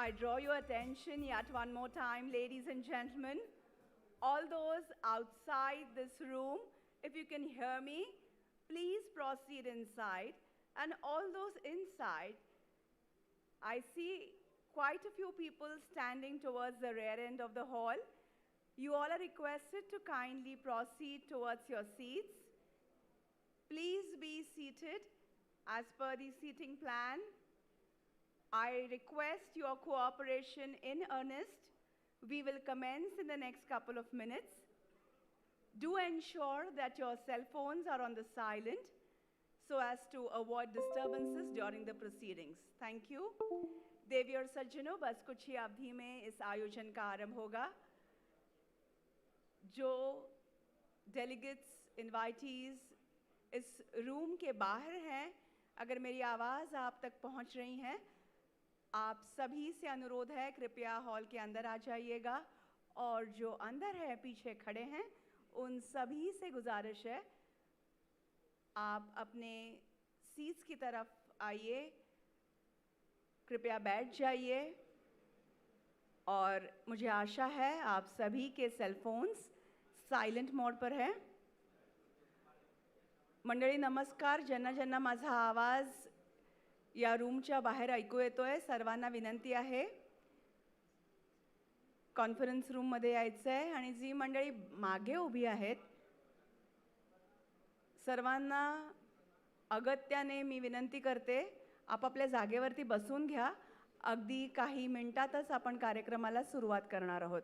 I draw your attention yet one more time, ladies and gentlemen. All those outside this room, if you can hear me, please proceed inside. And all those inside, I see quite a few people standing towards the rear end of the hall. You all are requested to kindly proceed towards your seats. Please be seated as per the seating plan. I request your cooperation in earnest. We will commence in the next couple of minutes. Do ensure that your cell phones are on the silent so as to avoid disturbances during the proceedings. Thank you. देवी और सज्जनों, बस कुछ ही अवधि में इस आयोजन का आरंभ होगा. जो delegates, invitees इस रूम के बाहर हैं, अगर मेरी आवाज़ आप तक पहुंच रही है, आप सभी से अनुरोध है कृपया हॉल के अंदर आ जाइएगा. और जो अंदर है पीछे खड़े हैं, उन सभी से गुजारिश है आप अपने सीट्स की तरफ आइए, कृपया बैठ जाइए. और मुझे आशा है आप सभी के सेल फोन्स सायलेंट मोड पर हैं. मंडळी नमस्कार. ज्यांना ज्यांना माझा आवाज या रूमच्या बाहेर ऐकू येतोय सर्वांना विनंती आहे कॉन्फरन्स रूममध्ये यायचं आहे. आणि जी मंडळी मागे उभी आहेत सर्वांना अगत्याने मी विनंती करते आपापल्या जागेवरती बसून घ्या. अगदी काही मिनिटातच आपण कार्यक्रमाला सुरुवात करणार आहोत.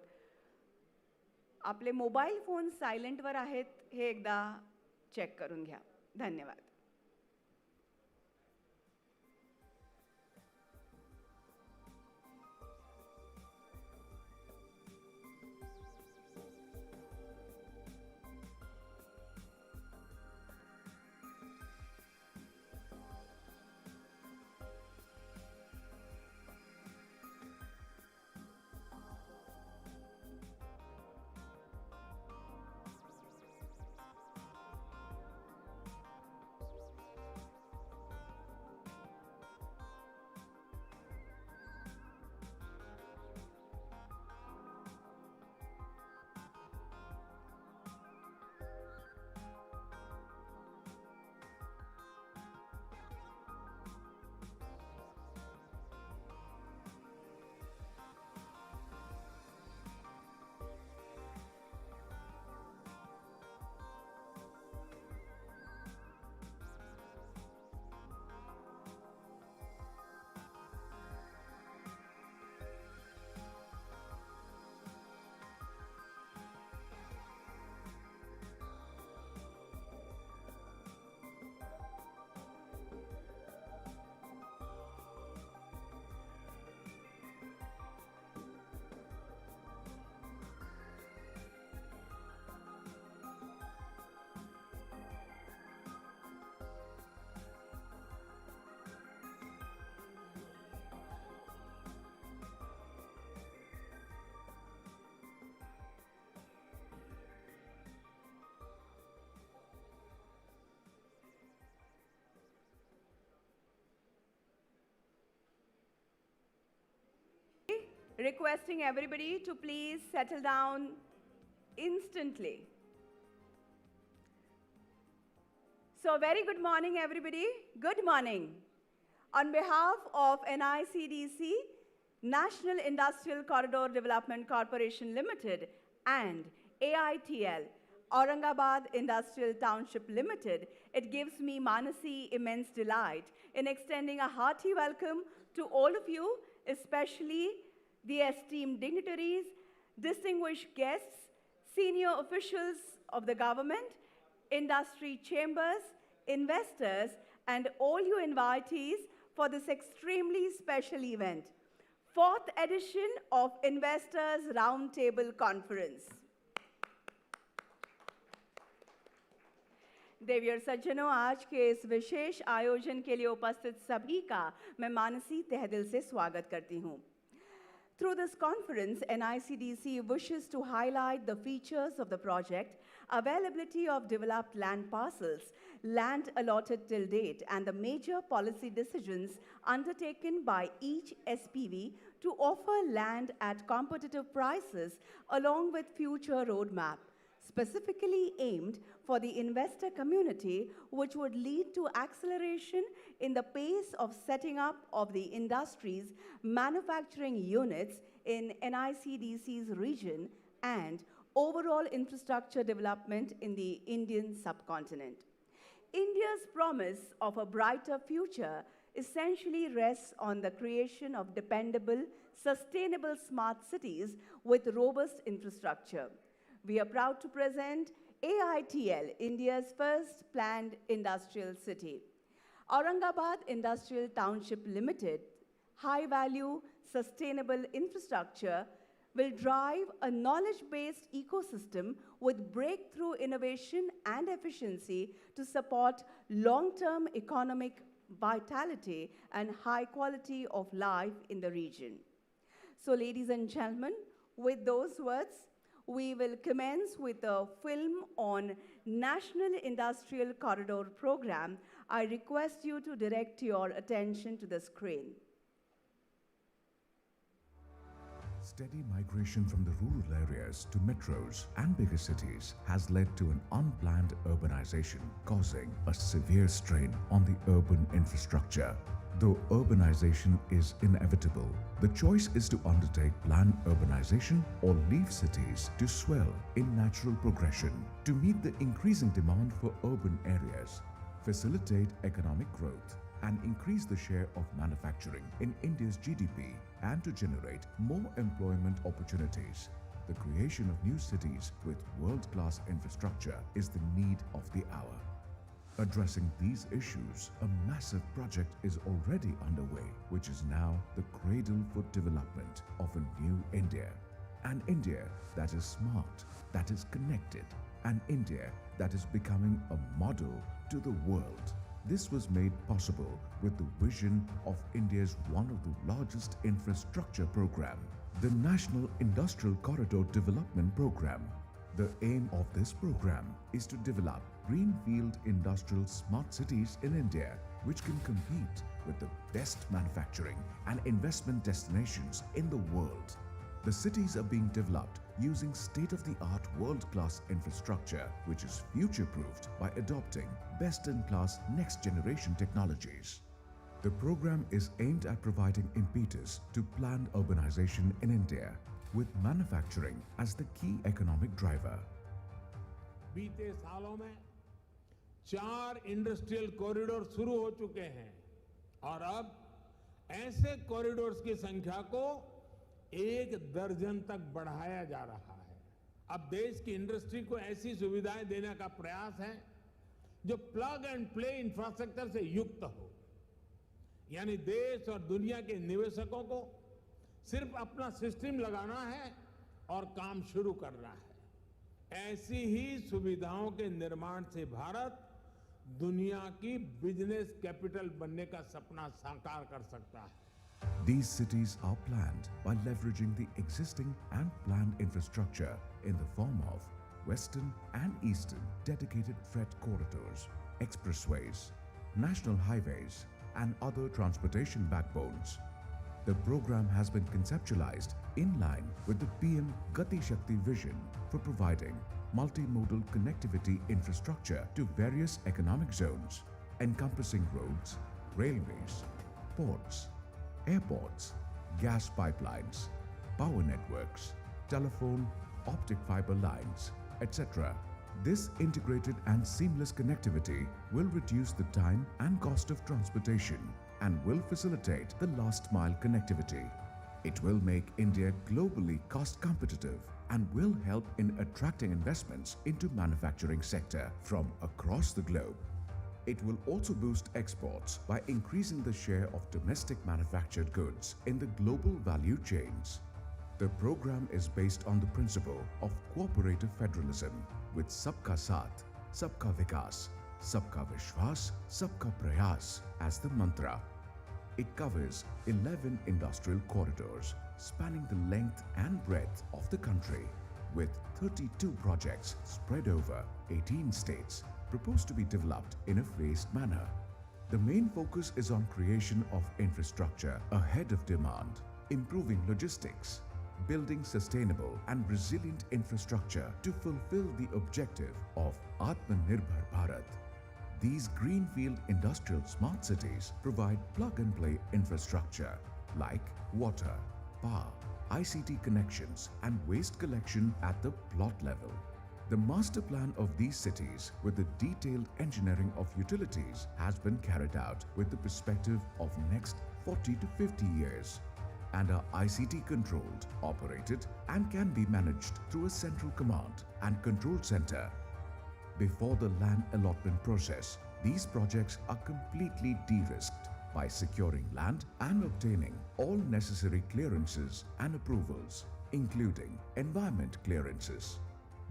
आपले मोबाईल फोन सायलेंटवर आहेत हे एकदा चेक करून घ्या. धन्यवाद. Requesting everybody to please settle down instantly. So very good morning everybody. Good morning. On behalf of NICDC, National Industrial Corridor Development Corporation Limited and AITL, Aurangabad Industrial Township Limited, it gives me Manasi immense delight in extending a hearty welcome to all of you, especially the esteemed dignitaries, distinguished guests, senior officials of the government, industry chambers, investors, and all you invitees for this extremely special event, 4th edition of Investors Roundtable Conference. देवी और सज्जनों, आज के इस विशेष आयोजन के लिए उपस्थित सभी का मैं मानसी तहदिल से स्वागत करती हूँ. Through this conference, NICDC wishes to highlight the features of the project, availability of developed land parcels, land allotted till date, and the major policy decisions undertaken by each SPV to offer land at competitive prices along with future roadmap, specifically aimed for the investor community, which would lead to acceleration in the pace of setting up of the industry's manufacturing units in NICDC's region and overall infrastructure development in the Indian subcontinent. India's promise of a brighter future essentially rests on the creation of dependable, sustainable smart cities with robust infrastructure. We are proud to present AITL, India's first planned industrial city. Aurangabad Industrial Township Limited, high-value, sustainable infrastructure will drive a knowledge-based ecosystem with breakthrough innovation and efficiency to support long-term economic vitality and high quality of life in the region. So, ladies and gentlemen, with those words, we will commence with a film on National Industrial Corridor Program. I request you to direct your attention to the screen. Steady migration from the rural areas to metros and bigger cities has led to an unplanned urbanization, causing a severe strain on the urban infrastructure. Though urbanization is inevitable, the choice is to undertake planned urbanization or leave cities to swell in natural progression to meet the increasing demand for urban areas, facilitate economic growth, and increase the share of manufacturing in India's GDP, and to generate more employment opportunities. The creation of new cities with world-class infrastructure is the need of the hour. Addressing these issues, a massive project is already underway, which is now the cradle for development of a new India. An India that is smart, that is connected, an India that is becoming a model to the world. This was made possible with the vision of India's one of the largest infrastructure program, the National Industrial Corridor Development Program. The aim of this program is to develop Greenfield industrial smart cities in India, which can compete with the best manufacturing and investment destinations in the world. The cities are being developed using state-of-the-art world-class infrastructure, which is future-proofed by adopting best-in-class next-generation technologies. The program is aimed at providing impetus to planned urbanization in India, with manufacturing as the key economic driver. बीते सालों में 4 industrial corridor शुरू हो चुके हैं और अब ऐसे कॉरिडोर्स की संख्या को 1 दर्जन तक बढ़ाया जा रहा है। अब देश की इंडस्ट्री को ऐसी सुविधाएं देने का प्रयास है जो प्लग एंड प्ले इंफ्रास्ट्रक्चर से युक्त हो, यानी देश और दुनिया के निवेशकों को सिर्फ अपना सिस्टम लगाना है और काम शुरू करना है। ऐसी ही सुविधाओं के निर्माण से भारत दुनिया की बिजनेस कैपिटल बनने का सपना साकार कर सकता है। These cities are planned by leveraging the existing and planned infrastructure in the form of western and eastern dedicated freight corridors, expressways, national highways, and other transportation backbones. The program has been conceptualized in line with the PM Gati Shakti vision for providing multimodal connectivity infrastructure to various economic zones, encompassing roads, railways, ports, airports, gas pipelines, power networks, telephone, optic fiber lines, etc. This integrated and seamless connectivity will reduce the time and cost of transportation and will facilitate the last mile connectivity. It will make India globally cost competitive and will help in attracting investments into manufacturing sector from across the globe. It will also boost exports by increasing the share of domestic manufactured goods in the global value chains. The program is based on the principle of cooperative federalism with Sabka Saath, Sabka Vikas, Sabka Vishwas, Sabka Prayas as the mantra. It covers 11 industrial corridors spanning the length and breadth of the country, with 32 projects spread over 18 states proposed to be developed in a phased manner. The main focus is on creation of infrastructure ahead of demand, improving logistics, building sustainable and resilient infrastructure to fulfill the objective of Atmanirbhar Bharat. These greenfield industrial smart cities provide plug-and-play infrastructure like water, power, ICT connections and waste collection at the plot level. The master plan of these cities with the detailed engineering of utilities has been carried out with the perspective of next 40 to 50 years and are ICT controlled, operated and can be managed through a central command and control center. Before the land allotment process, these projects are completely de-risked by securing land and obtaining all necessary clearances and approvals, including environment clearances.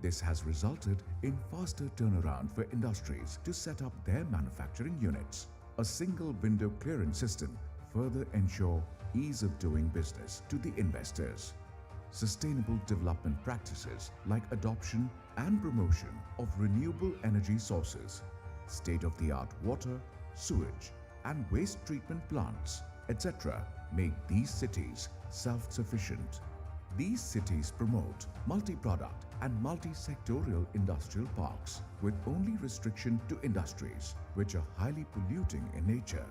This has resulted in faster turnaround for industries to set up their manufacturing units. A single window clearance system further ensure ease of doing business to the investors. Sustainable development practices like adoption and promotion of renewable energy sources, state-of-the-art water, sewage and waste treatment plants, etc. make these cities self-sufficient. These cities promote multi-product and multi-sectorial industrial parks with only restriction to industries which are highly polluting in nature.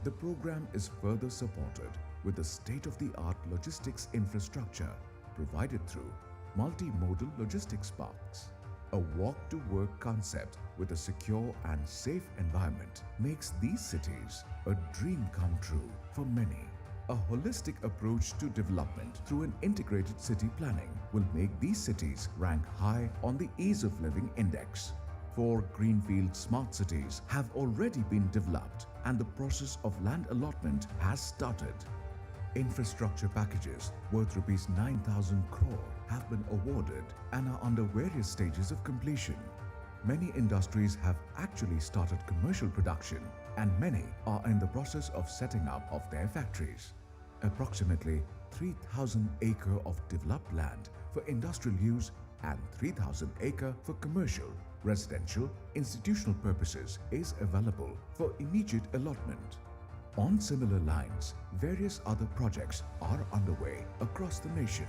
The program is further supported with the state-of-the-art logistics infrastructure provided through multimodal logistics parks. A walk-to-work concept with a secure and safe environment makes these cities a dream come true for many. A holistic approach to development through an integrated city planning will make these cities rank high on the Ease of Living Index. 4 greenfield smart cities have already been developed and the process of land allotment has started. Infrastructure packages worth rupees 9,000 crore have been awarded and are under various stages of completion. Many industries have actually started commercial production and many are in the process of setting up of their factories. Approximately 3,000 acre of developed land for industrial use and 3,000 acre for commercial, residential, institutional purposes is available for immediate allotment. On similar lines, various other projects are underway across the nation.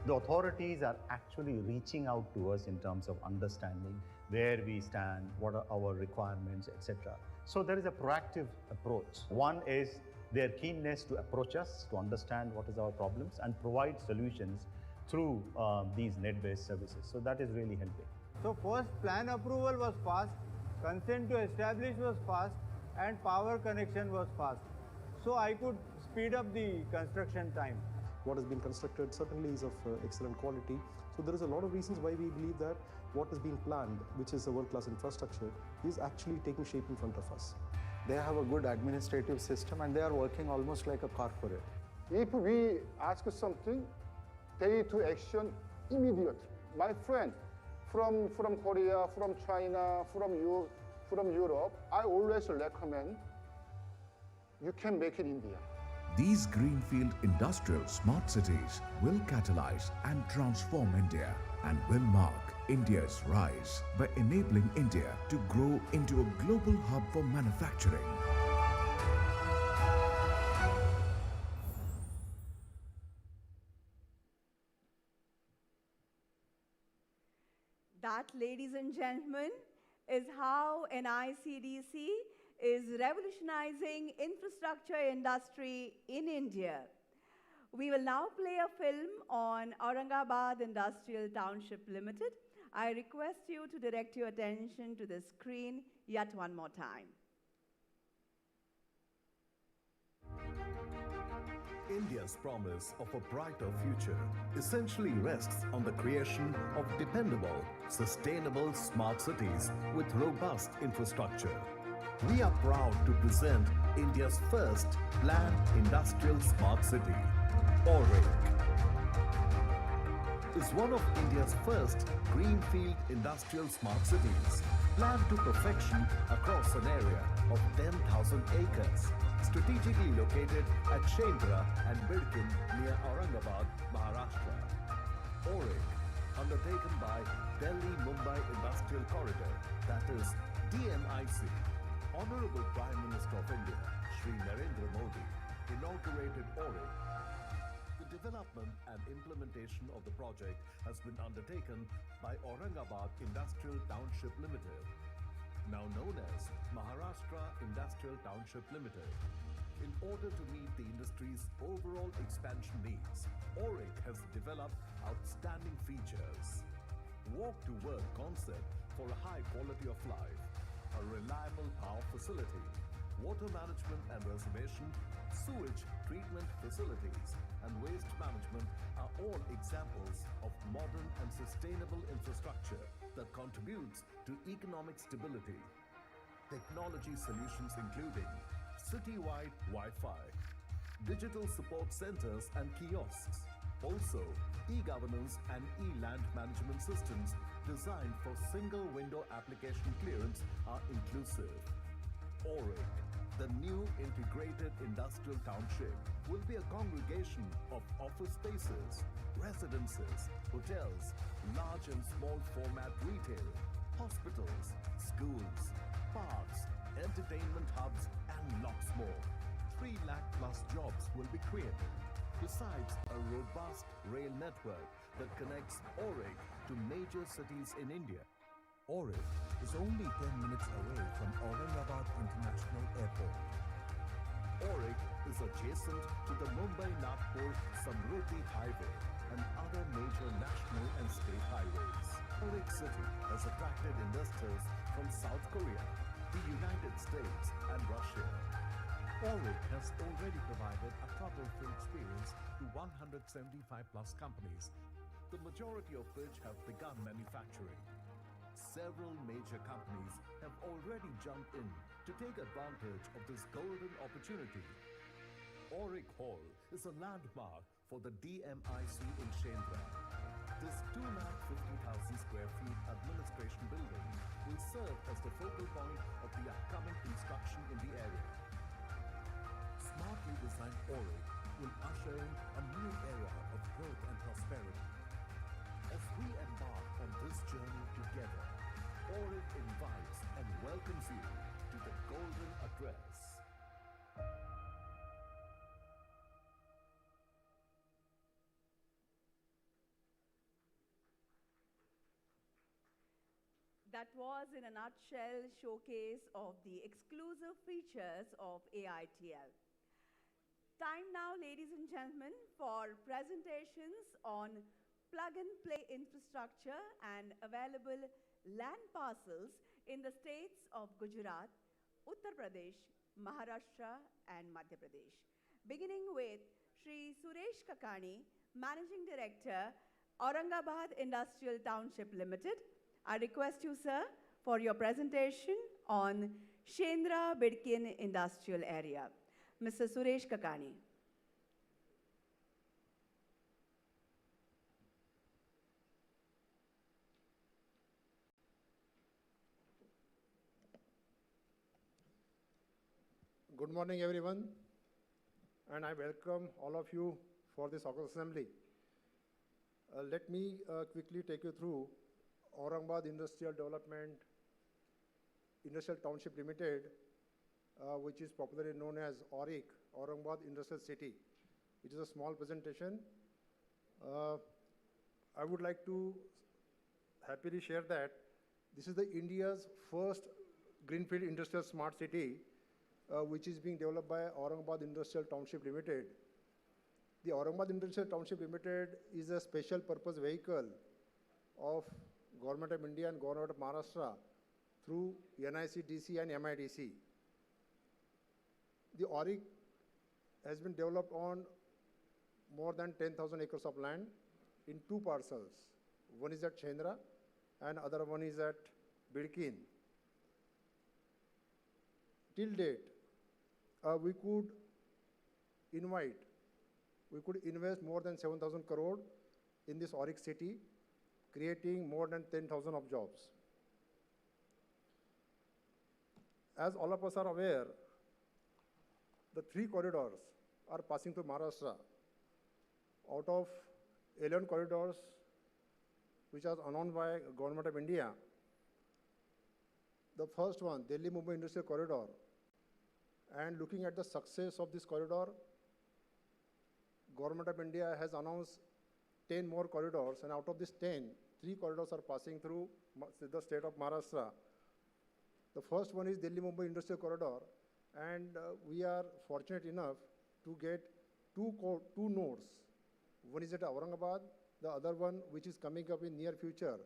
The authorities are actually reaching out to us in terms of understanding where we stand, what are our requirements, etc. So there is a proactive approach. One is their keenness to approach us, to understand what is our problems and provide solutions through these net-based services. So that is really helping. So first plan approval was fast, consent to establish was fast and power connection was fast. So I could speed up the construction time. What has been constructed certainly is of excellent quality. So there is a lot of reasons why we believe that what has been planned, which is a world-class infrastructure, is actually taking shape in front of us. They have a good administrative system and they are working almost like a corporate. If we ask something, they to action immediately. My friend, from Korea, from China, from Europe, I always recommend you can make it in India. These greenfield industrial smart cities will catalyze and transform India and will mark India's rise by enabling India to grow into a global hub for manufacturing. That, ladies and gentlemen, is how NICDC is revolutionizing infrastructure industry in India. We will now play a film on Aurangabad Industrial Township Limited. I request you to direct your attention to the screen yet one more time. India's promise of a brighter future essentially rests on the creation of dependable, sustainable smart cities with robust infrastructure. We are proud to present India's first planned industrial smart city. Aurangabad is one of India's first greenfield industrial smart cities, planned to perfection across an area of 10,000 acres, strategically located at Shendra and Bidkin near Aurangabad, Maharashtra. Aurangabad, undertaken by Delhi-Mumbai Industrial Corridor, that is DMIC, Honorable Prime Minister of India, Shri Narendra Modi, inaugurated Auric. The development and implementation of the project has been undertaken by Aurangabad Industrial Township Limited, now known as Maharashtra Industrial Township Limited. In order to meet the industry's overall expansion needs, Auric has developed outstanding features. Walk-to-work concept for a high quality of life, a reliable power facility, water management and reservation, sewage treatment facilities, and waste management are all examples of modern and sustainable infrastructure that contributes to economic stability. Technology solutions including city-wide Wi-Fi, digital support centers and kiosks. Also, e-governance and e-land management systems designed for single-window application clearance are inclusive. Auric, the new integrated industrial township, will be a congregation of office spaces, residences, hotels, large and small format retail, hospitals, schools, parks, entertainment hubs, and lots more. 3 lakh plus jobs will be created, besides a robust rail network that connects Auric to major cities in India. Auric is only 10 minutes away from Aurangabad International Airport. Auric is adjacent to the Mumbai-Nagpur-Samruddhi Highway and other major national and state highways. Auric city has attracted investors from South Korea, the United States, and Russia. Auric has already provided a trouble-free experience to 175 plus companies, the majority of which have begun manufacturing. Several major companies have already jumped in to take advantage of this golden opportunity. Auric Hall is a landmark for the DMIC in Shendra. This 250,000 square feet administration building will serve as the focal point of the upcoming construction in the area. Smartly designed Auric will usher in a new era of growth and prosperity. As we embark on this journey together, Auric invites and welcomes you to the Golden Address. That was, in a nutshell, showcase of the exclusive features of AITL. Time now, ladies and gentlemen, for presentations on plug-and-play infrastructure and available land parcels in the states of Gujarat, Uttar Pradesh, Maharashtra, and Madhya Pradesh. Beginning with Shri Suresh Kakani, Managing Director, Aurangabad Industrial Township Limited. I request you, sir, for your presentation on Shendra Bidkin Industrial Area. Mr. Suresh Kakani. Good morning, everyone, and I welcome all of you for this August Assembly. Let me quickly take you through Aurangabad Industrial Development Industrial Township Limited, which is popularly known as AURIC, Aurangabad Industrial City. It is a small presentation. I would like to happily share that this is the India's first Greenfield Industrial Smart City, which is being developed by Aurangabad Industrial Township Limited. The Aurangabad Industrial Township Limited is a special purpose vehicle of Government of India and Government of Maharashtra through NICDC and MIDC. The AURIC has been developed on more than 10,000 acres of land in 2 parcels. One is at Shendra and other one is at Bidkin. Till date, we could invest more than 7,000 crore in this AURIC city, creating more than 10,000 of jobs. As all of us are aware, the 3 corridors are passing through Maharashtra. Out of 11 corridors, which are announced by Government of India, the first one, Delhi-Mumbai Industrial Corridor, and looking at the success of this corridor, Government of India has announced 10 more corridors, and out of these 10, 3 corridors are passing through the state of Maharashtra. The first one is Delhi-Mumbai Industrial Corridor, and we are fortunate enough to get two nodes. One is at Aurangabad, the other one, which is coming up in near future,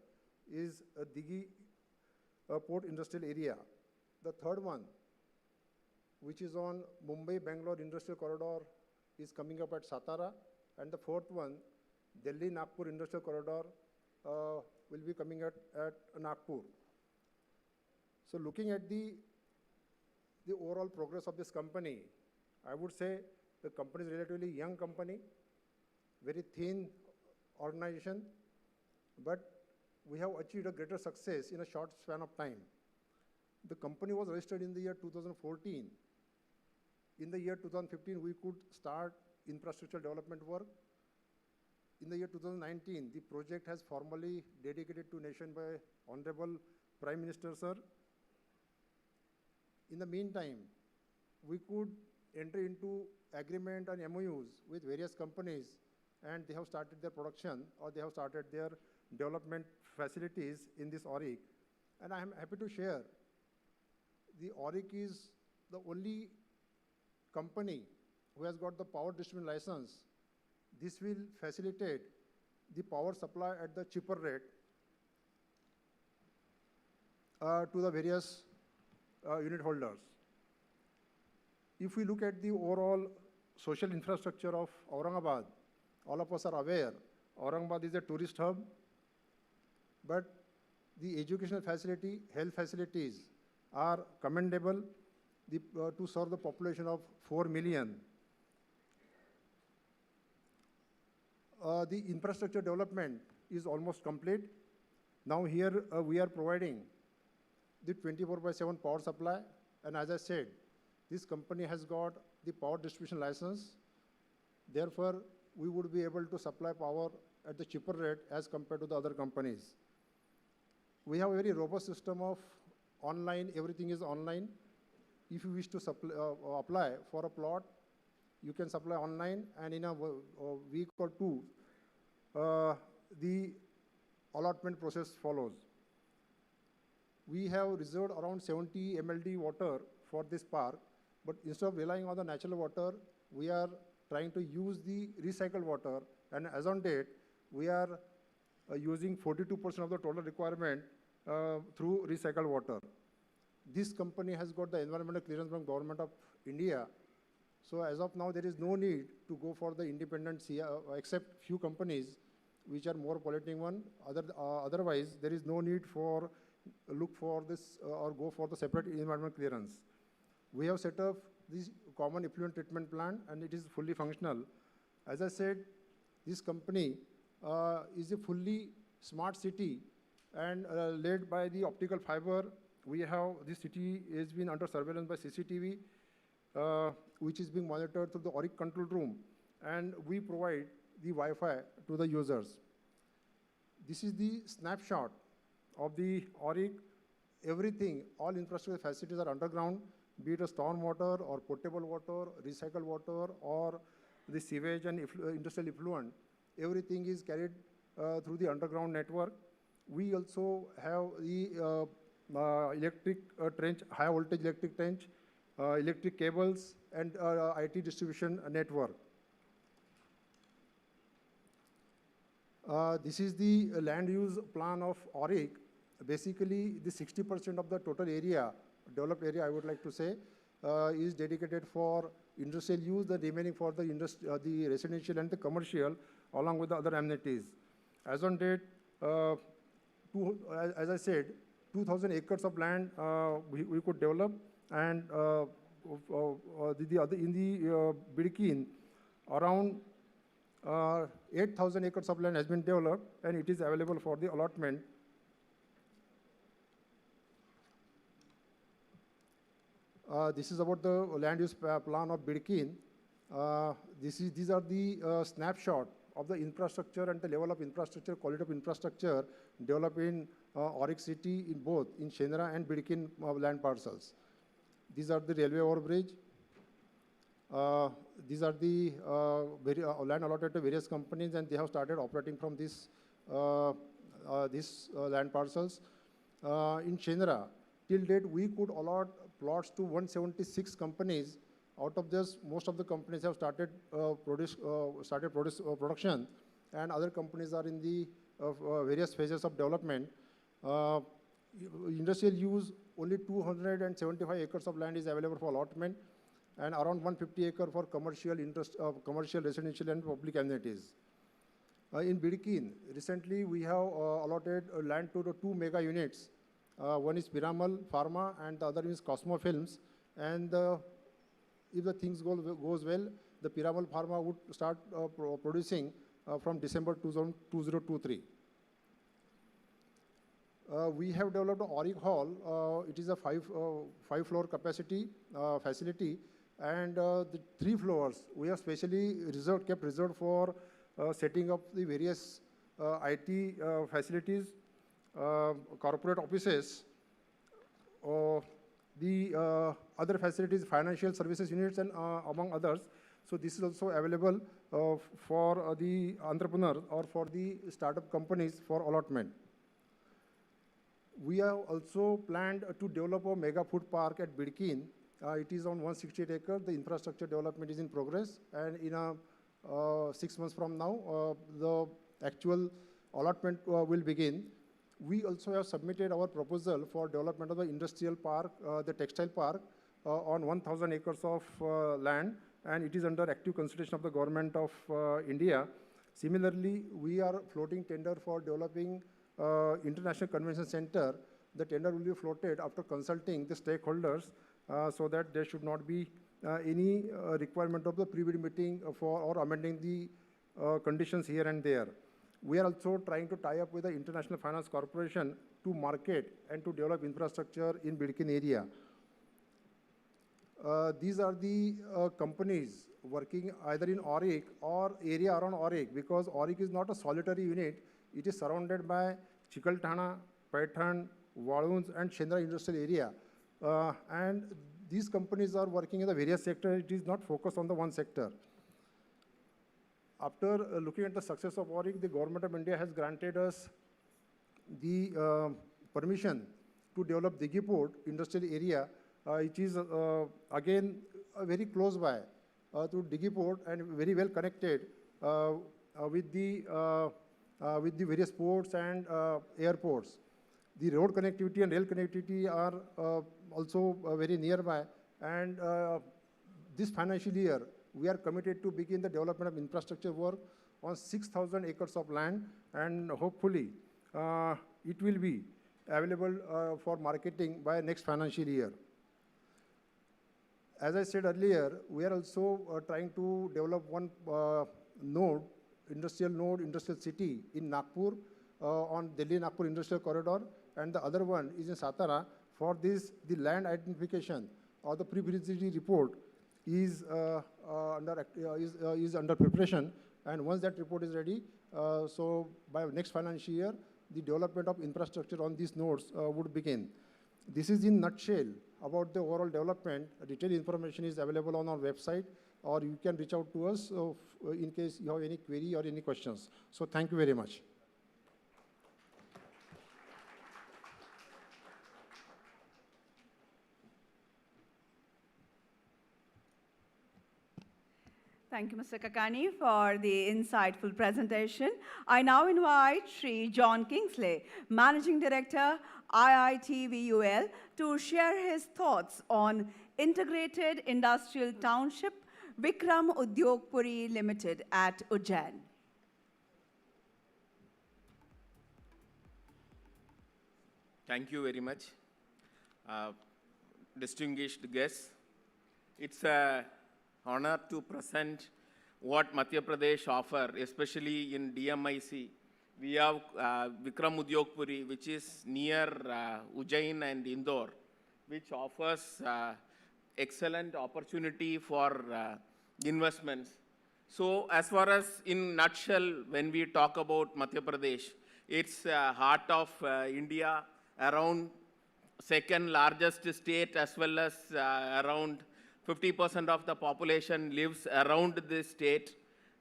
is Dighi Port Industrial Area. The third one, which is on Mumbai-Bangalore Industrial Corridor, is coming up at Satara, and the fourth one, Delhi-Nagpur Industrial Corridor, will be coming at Nagpur. So looking at the overall progress of this company, I would say the company is a relatively young company, very thin organization, but we have achieved a greater success in a short span of time. The company was registered in the year 2014. In the year 2015, we could start infrastructure development work. In the year 2019, the project has formally dedicated to nation by Honorable Prime Minister, sir. In the meantime, we could enter into agreement and MOUs with various companies, and they have started their production or they have started their development facilities in this AURIC. And I am happy to share, the AURIC is the only company who has got the power distribution license. This will facilitate the power supply at the cheaper rate to the various unit holders. If we look at the overall social infrastructure of Aurangabad, all of us are aware, Aurangabad is a tourist hub, but the educational facility, health facilities are commendable to serve the population of 4 million. The infrastructure development is almost complete. Now here we are providing the 24/7 power supply, and as I said, this company has got the power distribution license. Therefore, we would be able to supply power at the cheaper rate as compared to the other companies. We have a very robust system of online, everything is online. If you wish to apply for a plot, you can supply online, and in a week or two, the allotment process follows. We have reserved around 70 MLD water for this park, but instead of relying on the natural water, we are trying to use the recycled water, and as on date, we are using 42% of the total requirement through recycled water. This company has got the environmental clearance from Government of India. So as of now, there is no need to go for the independent except few companies which are more polluting one. Otherwise, there is no need for look for this or go for the separate environmental clearance. We have set up this common effluent treatment plant, and it is fully functional. As I said, this company is a fully smart city and led by the optical fiber. We have, this city has been under surveillance by CCTV, which is being monitored through the AURIC control room, and we provide the Wi-Fi to the users. This is the snapshot of the AURIC. Everything, all infrastructure facilities are underground, be it a storm water or potable water, recycled water, or the sewage and industrial effluent. Everything is carried through the underground network. We also have the electric trench, high voltage electric trench, electric cables, and IT distribution network. This is the land use plan of AURIC. Basically, the 60% of the total area, developed area, I would like to say, is dedicated for industrial use, the remaining for the residential and the commercial, along with the other amenities. As on date, as I said, 2,000 acres of land we could develop, and in the Bidkin, around 8,000 acres of land has been developed, and it is available for the allotment. This is about the land use plan of Bidkin. These are the snapshot of the infrastructure and the level of infrastructure, quality of infrastructure developed in AURIC city in both in Shendra and Bidkin land parcels. These are the railway overbridge. These are the land allotted to various companies, and they have started operating from these land parcels. In Chendra, till date, we could allot plots to 176 companies. Out of this, most of the companies have started production, and other companies are in the various phases of development. Industrial use, only 275 acres of land is available for allotment, and around 150 acres for commercial, residential, and public amenities. In Bidkin, recently we have allotted land to the 2 mega units. One is Piramal Pharma, and the other is Cosmo Films. And if the things goes well, the Piramal Pharma would start producing from December 2023. We have developed an Auric Hall. It is a five-floor capacity facility, and the 3 floors we have specially kept reserved for setting up the various IT facilities, corporate offices, the other facilities, financial services units, and among others. So this is also available for the entrepreneurs or for the startup companies for allotment. We have also planned to develop a mega food park at Bidkin. It is on 168 acres. The infrastructure development is in progress, and in 6 months from now, the actual allotment will begin. We also have submitted our proposal for development of the industrial park, the textile park, on 1,000 acres of land, and it is under active consideration of the government of India. Similarly, we are floating tender for developing International Convention Center. The tender will be floated after consulting the stakeholders, so that there should not be any requirement of the pre-bid meeting for or amending the conditions here and there. We are also trying to tie up with the International Finance Corporation to market and to develop infrastructure in Bidkin area. These are the companies working either in Auric or area around Auric, because Auric is not a solitary unit. It is surrounded by Chikalthana, Paithan, Waluns, and Chendra industrial area. And these companies are working in the various sectors. It is not focused on the one sector. After looking at the success of Auric, the government of India has granted us the permission to develop Digiport industrial area. It is again very close by to Digiport and very well connected with the various ports and airports. The road connectivity and rail connectivity are also very nearby, and this financial year we are committed to begin the development of infrastructure work on 6,000 acres of land, and hopefully it will be available for marketing by next financial year. As I said earlier, we are also trying to develop one industrial city in Nagpur on Delhi-Nagpur Industrial Corridor, and the other one is in Satara. For this, the land identification or the pre-feasibility report is under preparation, and once that report is ready, so by next financial year, the development of infrastructure on these nodes would begin. This is in nutshell about the overall development. Detailed information is available on our website, or you can reach out to us in case you have any query or any questions. So thank you very much. Thank you, Mr. Kakani, for the insightful presentation. I now invite Shri John Kingsley, Managing Director, IIT-VUL, to share his thoughts on Integrated Industrial Township, Vikram Udyog Puri Limited at Ujjain. Thank you very much. Distinguished guests, it's a honor to present what Madhya Pradesh offer, especially in DMIC. We have Vikram Udyog Puri, which is near Ujjain and Indore, which offers excellent opportunity for investments. So as far as in nutshell, when we talk about Madhya Pradesh, it's heart of India, around second largest state, as well as around 50% of the population lives around this state,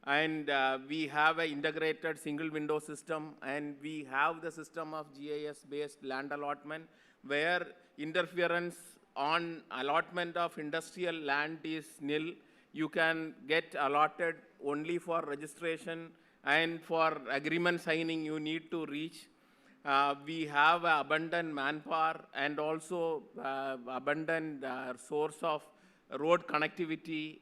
and we have an integrated single window system, and we have the system of GIS-based land allotment, where interference on allotment of industrial land is nil. You can get allotted only for registration, and for agreement signing you need to reach. We have abundant manpower and also abundant source of road connectivity,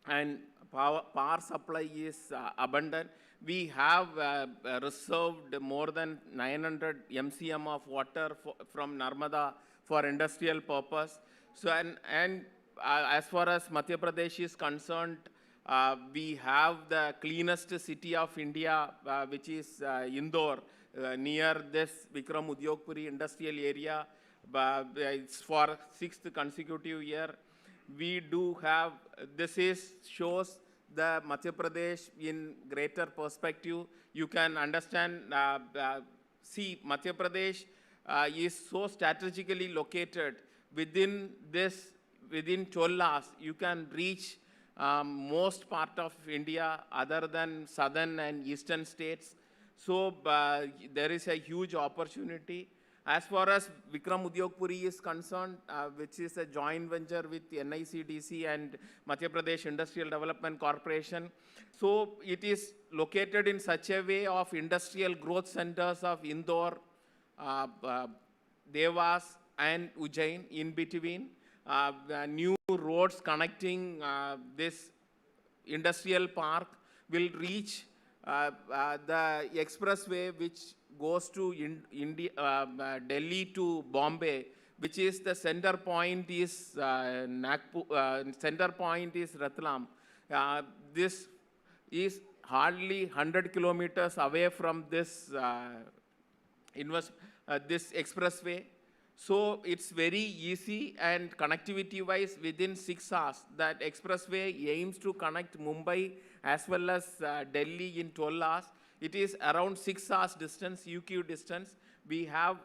and power supply is abundant. We have reserved more than 900 MCM of water from Narmada for industrial purpose. So, as far as Madhya Pradesh is concerned, we have the cleanest city of India, which is Indore, near this Vikram Udyogpuri industrial area. It's for 6th consecutive year. We do have, shows the Madhya Pradesh in greater perspective. You can understand, see, Madhya Pradesh is so strategically located within 12 hours. You can reach most part of India other than southern and eastern states. So there is a huge opportunity. As far as Vikram Udyogpuri is concerned, which is a joint venture with NICDC and Madhya Pradesh Industrial Development Corporation, so it is located in such a way of industrial growth centers of Indore, Devas and Ujjain in between. New roads connecting this industrial park will reach the expressway which goes to Delhi to Bombay, which is the center point is Ratlam. This is hardly 100 kilometers away from this this expressway. So it's very easy, and connectivity-wise, within 6 hours, that expressway aims to connect Mumbai as well as Delhi in 12 hours. It is around 6 hours distance, UQ distance. We have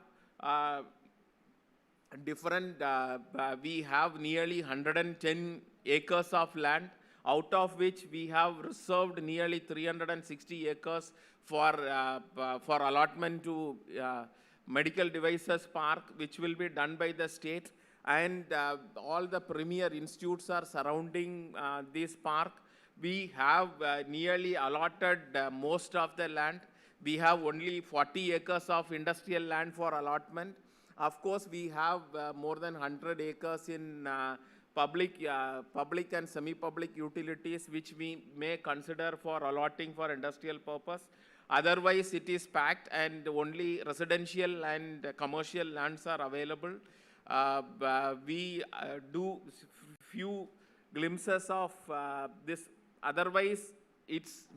we have nearly 110 acres of land, out of which we have reserved nearly 360 acres for allotment to Medical Devices Park, which will be done by the state. And all the premier institutes are surrounding this park. We have nearly allotted most of the land. We have only 40 acres of industrial land for allotment. Of course, we have more than 100 acres in public and semi-public utilities, which we may consider for allotting for industrial purpose. Otherwise, it is packed, and only residential and commercial lands are available. We do few glimpses of this. Otherwise,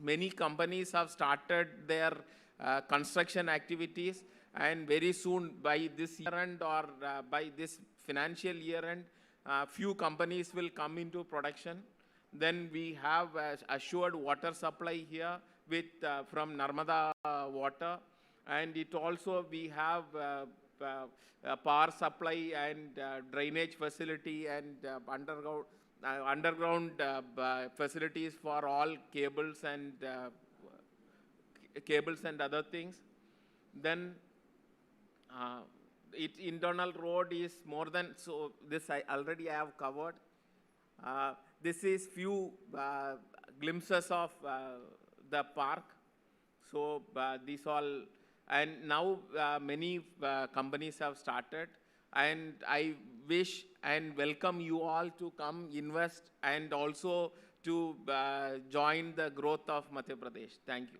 many companies have started their construction activities, and very soon, by this year end or by this financial year end, few companies will come into production. Then we have assured water supply here with from Narmada water, and it also we have power supply and drainage facility and underground facilities for all cables and other things. Then internal road is more than, so this I already have covered. This is few glimpses of the park. So these all, and now many companies have started, and I wish and welcome you all to come invest and also to join the growth of Madhya Pradesh. Thank you.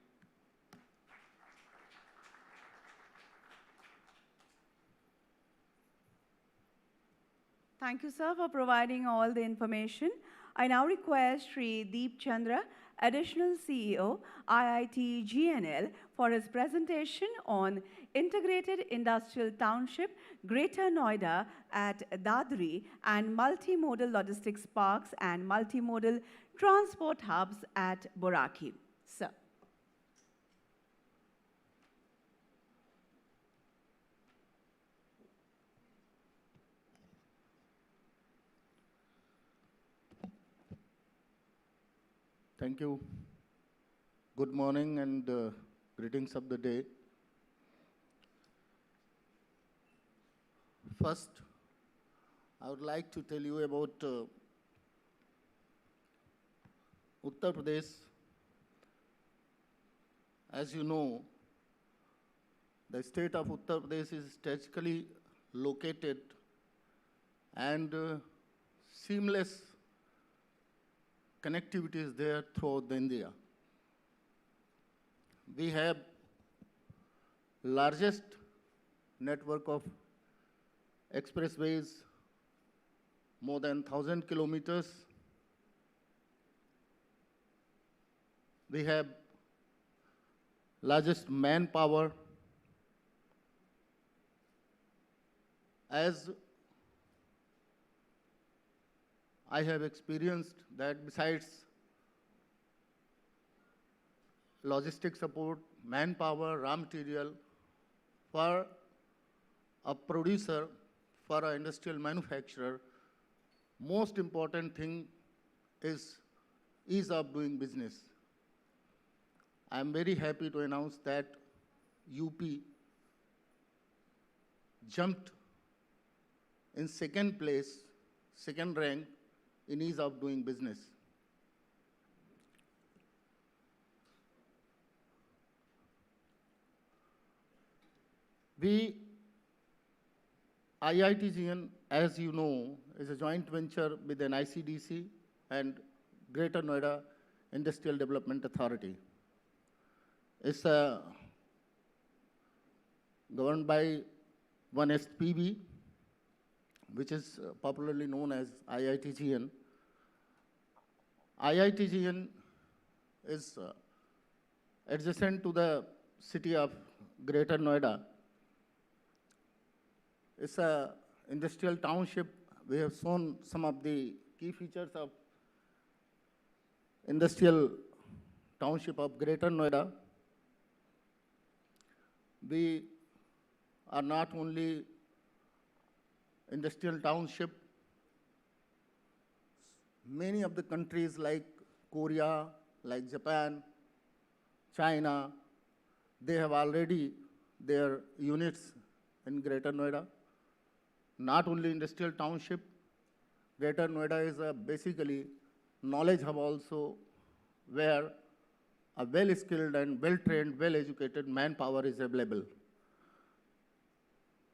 Thank you, sir, for providing all the information. I now request Shri Deep Chandra, Additional CEO, IIT GNL, for his presentation on Integrated Industrial Township, Greater Noida at Dadri, and Multimodal Logistics Parks and Multimodal Transport Hubs at Boraki. Sir. Thank you. Good morning and greetings of the day. First, I would like to tell you about Uttar Pradesh. As you know, the state of Uttar Pradesh is strategically located and seamless connectivity is there throughout India. We have largest network of expressways, more than 1,000 kilometers. We have largest manpower. As I have experienced that besides logistic support, manpower, raw material, for a producer, for an industrial manufacturer, most important thing is ease of doing business. I am very happy to announce that UP jumped in second place, second rank in ease of doing business. IITGN, as you know, is a joint venture with the NICDC and Greater Noida Industrial Development Authority. It's governed by one SPV, which is popularly known as IITGN. IITGN is adjacent to the city of Greater Noida. It's an industrial township. We have shown some of the key features of industrial township of Greater Noida. We are not only industrial township, many of the countries like Korea, like Japan, China, they have already their units in Greater Noida. Not only industrial township, Greater Noida is basically knowledge hub also, where a well-skilled and well-trained, well-educated manpower is available.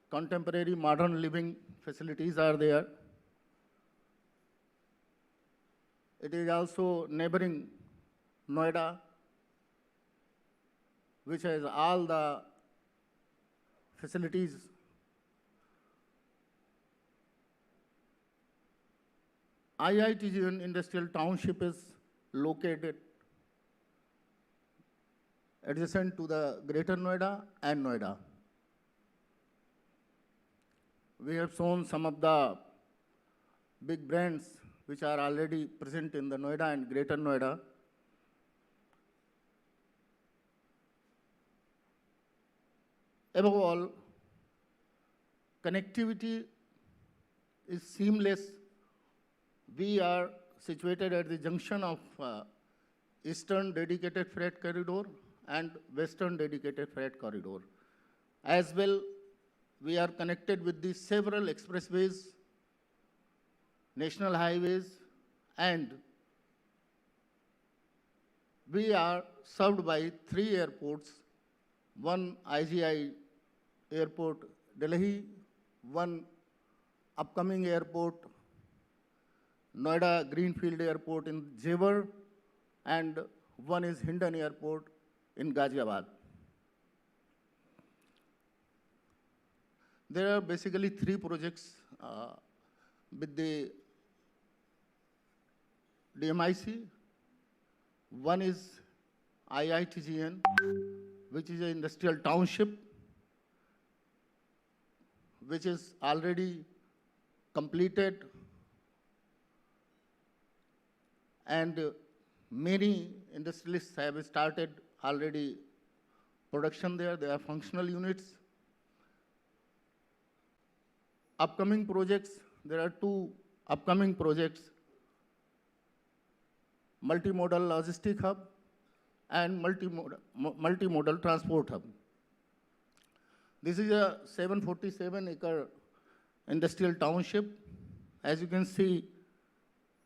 Contemporary modern living facilities are there. It is also neighboring Noida, which has all the facilities. IITGN Industrial Township is located adjacent to the Greater Noida and Noida. We have shown some of the big brands which are already present in the Noida and Greater Noida. Above all, connectivity is seamless. We are situated at the junction of Eastern Dedicated Freight Corridor and Western Dedicated Freight Corridor. As well, we are connected with the several expressways, national highways, and we are served by 3 airports, one IGI airport, Delhi, one upcoming airport, Noida Greenfield Airport in Jewar, and one is Hindon Airport in Ghaziabad. There are basically 3 projects with the DMIC. One is IITGN, which is an industrial township, which is already completed, and many industrialists have started already production there. They are functional units. Upcoming projects, there are 2 upcoming projects. multimodal logistic hub, and multimodal transport hub. This is a 747-acre industrial township, as you can see,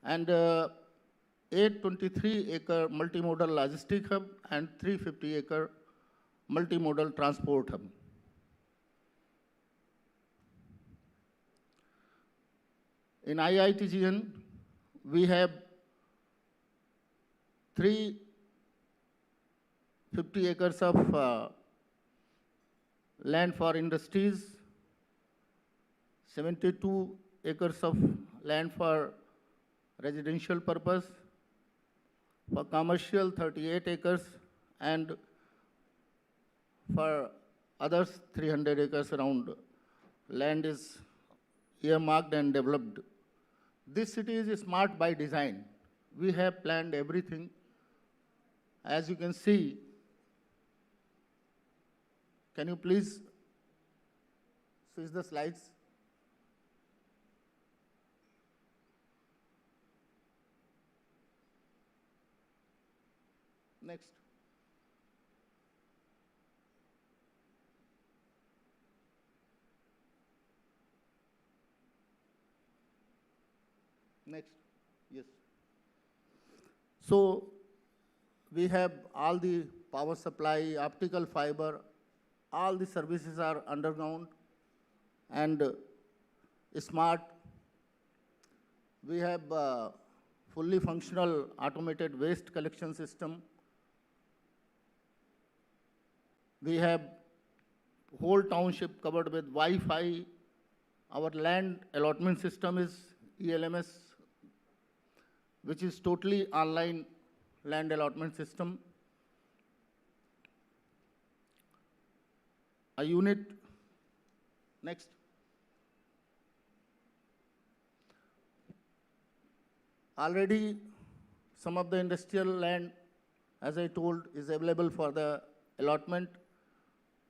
and 823-acre multimodal logistic hub and 350-acre multimodal transport hub. In IITGN, we have 350 acres of land for industries, 72 acres of land for residential purpose, for commercial 38 acres, and for others 300 acres around. Land is earmarked and developed. This city is smart by design. We have planned everything. As you can see, can you please switch the slides? Next. Next. Yes. So we have all the power supply, optical fiber, all the services are underground and smart. We have fully functional automated waste collection system. We have whole township covered with Wi-Fi. Our land allotment system is ELMS, which is totally online land allotment system. A unit, next. Already some of the industrial land, as I told, is available for the allotment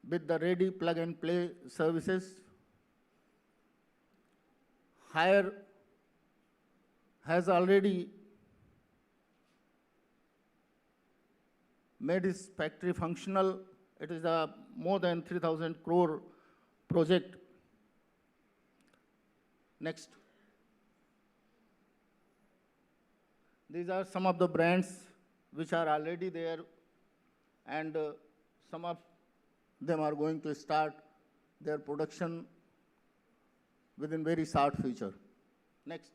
with the ready plug and play services. Hire has already made its factory functional. It is a more than 3,000 crore project. Next. These are some of the brands which are already there, and some of them are going to start their production within very short future. Next.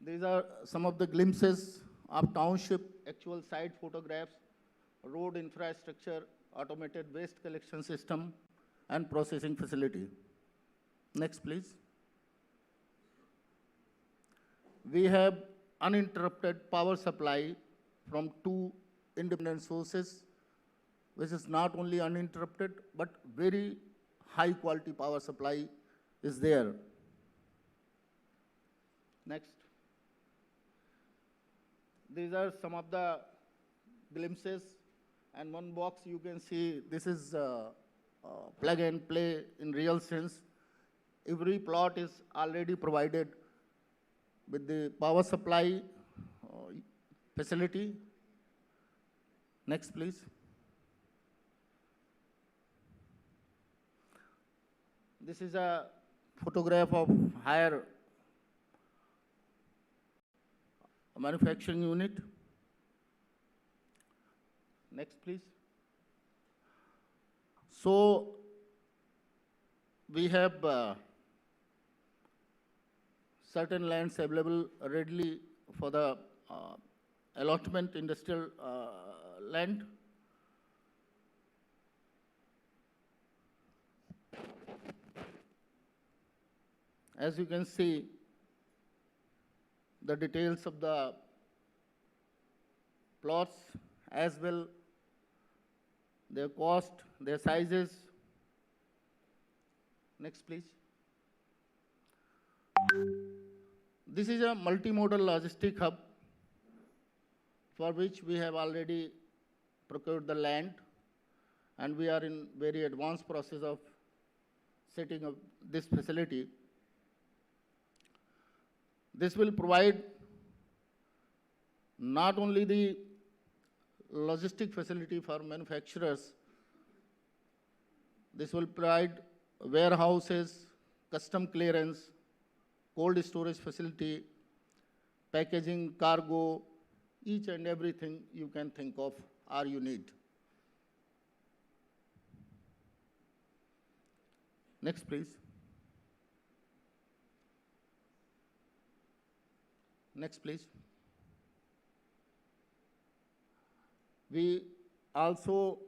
These are some of the glimpses of township, actual site photographs, road infrastructure, automated waste collection system, and processing facility. Next, please. We have uninterrupted power supply from 2 independent sources, which is not only uninterrupted, but very high quality power supply is there. Next. These are some of the glimpses, and one box you can see, this is plug and play in real sense. Every plot is already provided with the power supply facility. Next, please. This is a photograph of higher manufacturing unit. Next, please. So we have certain lands available readily for the allotment industrial land. As you can see, the details of the plots as well, their cost, their sizes. Next, please. This is a multimodal logistic hub for which we have already procured the land, and we are in very advanced process of setting up this facility. This will provide not only the logistic facility for manufacturers, this will provide warehouses, custom clearance, cold storage facility, packaging, cargo, each and everything you can think of or you need. Next, please. Next, please. We also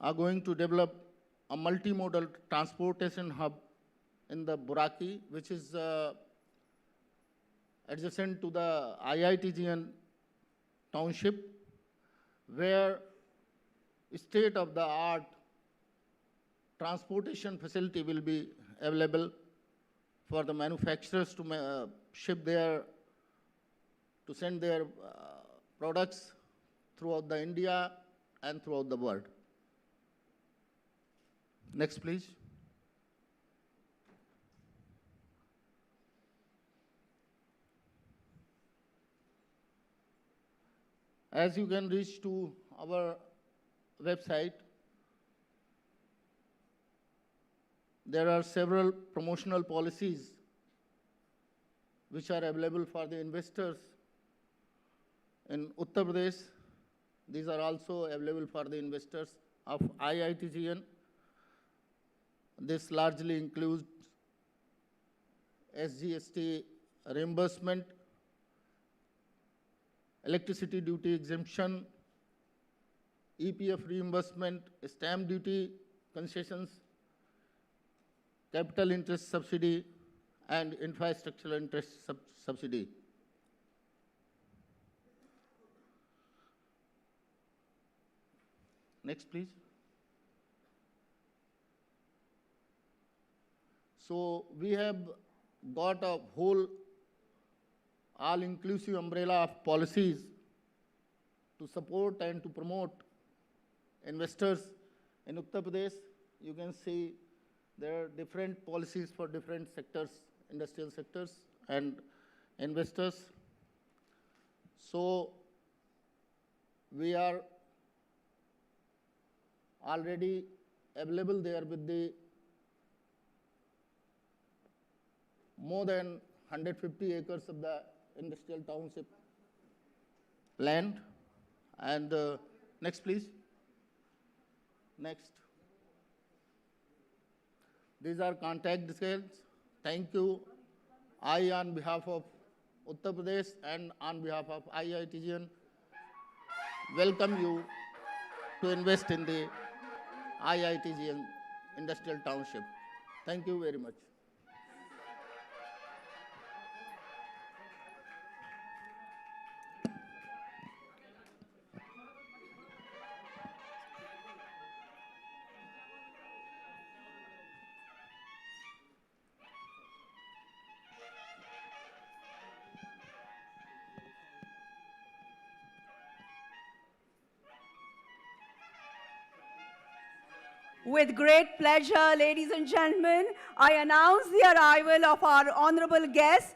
are going to develop a multimodal transportation hub in the Buraki, which is adjacent to the IITGN Township, where state-of-the-art transportation facility will be available for the manufacturers to ship their, to send their products throughout the India and throughout the world. Next, please. As you can reach to our website, there are several promotional policies which are available for the investors. In Uttar Pradesh, these are also available for the investors of IITGN. This largely includes SGST reimbursement, electricity duty exemption, EPF reimbursement, stamp duty concessions, capital interest subsidy, and infrastructural interest subsidy. Next, please. So we have got a whole all-inclusive umbrella of policies to support and to promote investors in Uttar Pradesh. You can see there are different policies for different sectors, industrial sectors and investors. So we are already available there with the more than 150 acres of the industrial township land. And next, please. Next. These are contact details. Thank you. I, on behalf of Uttar Pradesh and on behalf of IITGN, welcome you to invest in the IITGN Industrial Township. Thank you very much. With great pleasure, ladies and gentlemen, I announce the arrival of our honorable guests.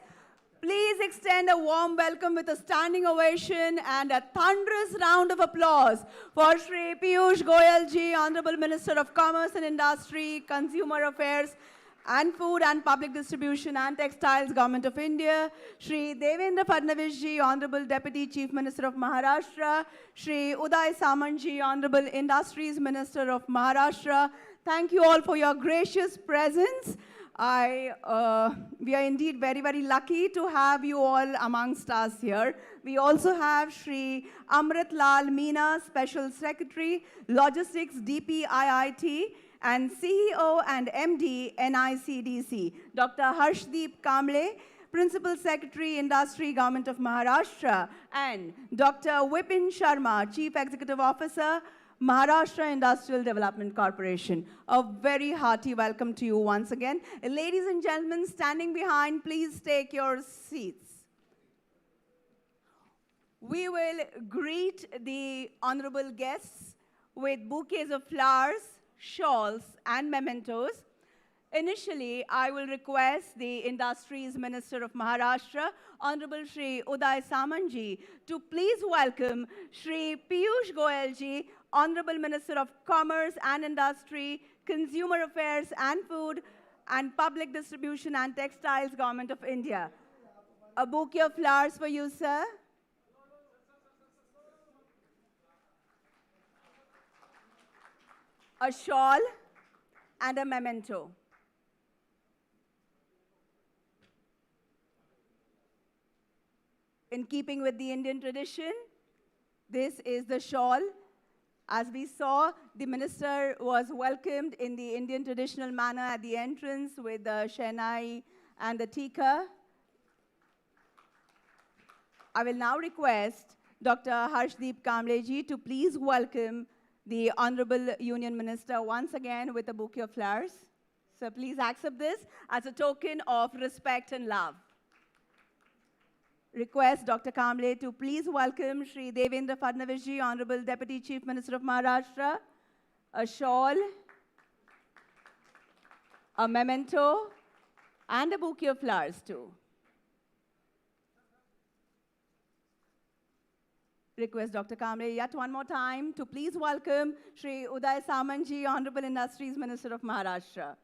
Please extend a warm welcome with a standing ovation and a thunderous round of applause for Shri Piyush Goyal ji, Honorable Minister of Commerce and Industry, Consumer Affairs and Food and Public Distribution and Textiles, Government of India, Shri Devendra Fadnavis ji, Honorable Deputy Chief Minister of Maharashtra, Shri Uday Samant ji, Honorable Industries Minister of Maharashtra. Thank you all for your gracious presence. We are indeed very, very lucky to have you all amongst us here. We also have Shri Amrit Meena, Special Secretary, Logistics DPIIT, and CEO and MD, NICDC, Dr. Harshadeep Kamble, Principal Secretary, Industry, Government of Maharashtra, and Dr. Vipin Sharma, Chief Executive Officer, Maharashtra Industrial Development Corporation. A very hearty welcome to you once again. Ladies and gentlemen, standing behind, please take your seats. We will greet the honorable guests with bouquets of flowers, shawls, and mementos. Initially, I will request the Industries Minister of Maharashtra, Honorable Shri Uday Samant to please welcome Shri Piyush Goyal Honorable Minister of Commerce and Industry, Consumer Affairs and Food, and Public Distribution and Textiles, Government of India. A bouquet of flowers for you, sir. A shawl and a memento. In keeping with the Indian tradition, this is the shawl. As we saw, the minister was welcomed in the Indian traditional manner at the entrance with the shehnai and the tikka. I will now request Dr. Harshadeep Kamble to please welcome the Honorable Union Minister once again with a bouquet of flowers. So please accept this as a token of respect and love. Request Dr. Kamble to please welcome Shri Devendra Fadnavis Honorable Deputy Chief Minister of Maharashtra, a shawl, a memento, and a bouquet of flowers too. Request Dr. Kamble yet one more time to please welcome Shri Uday Samant Honorable Industries Minister of Maharashtra.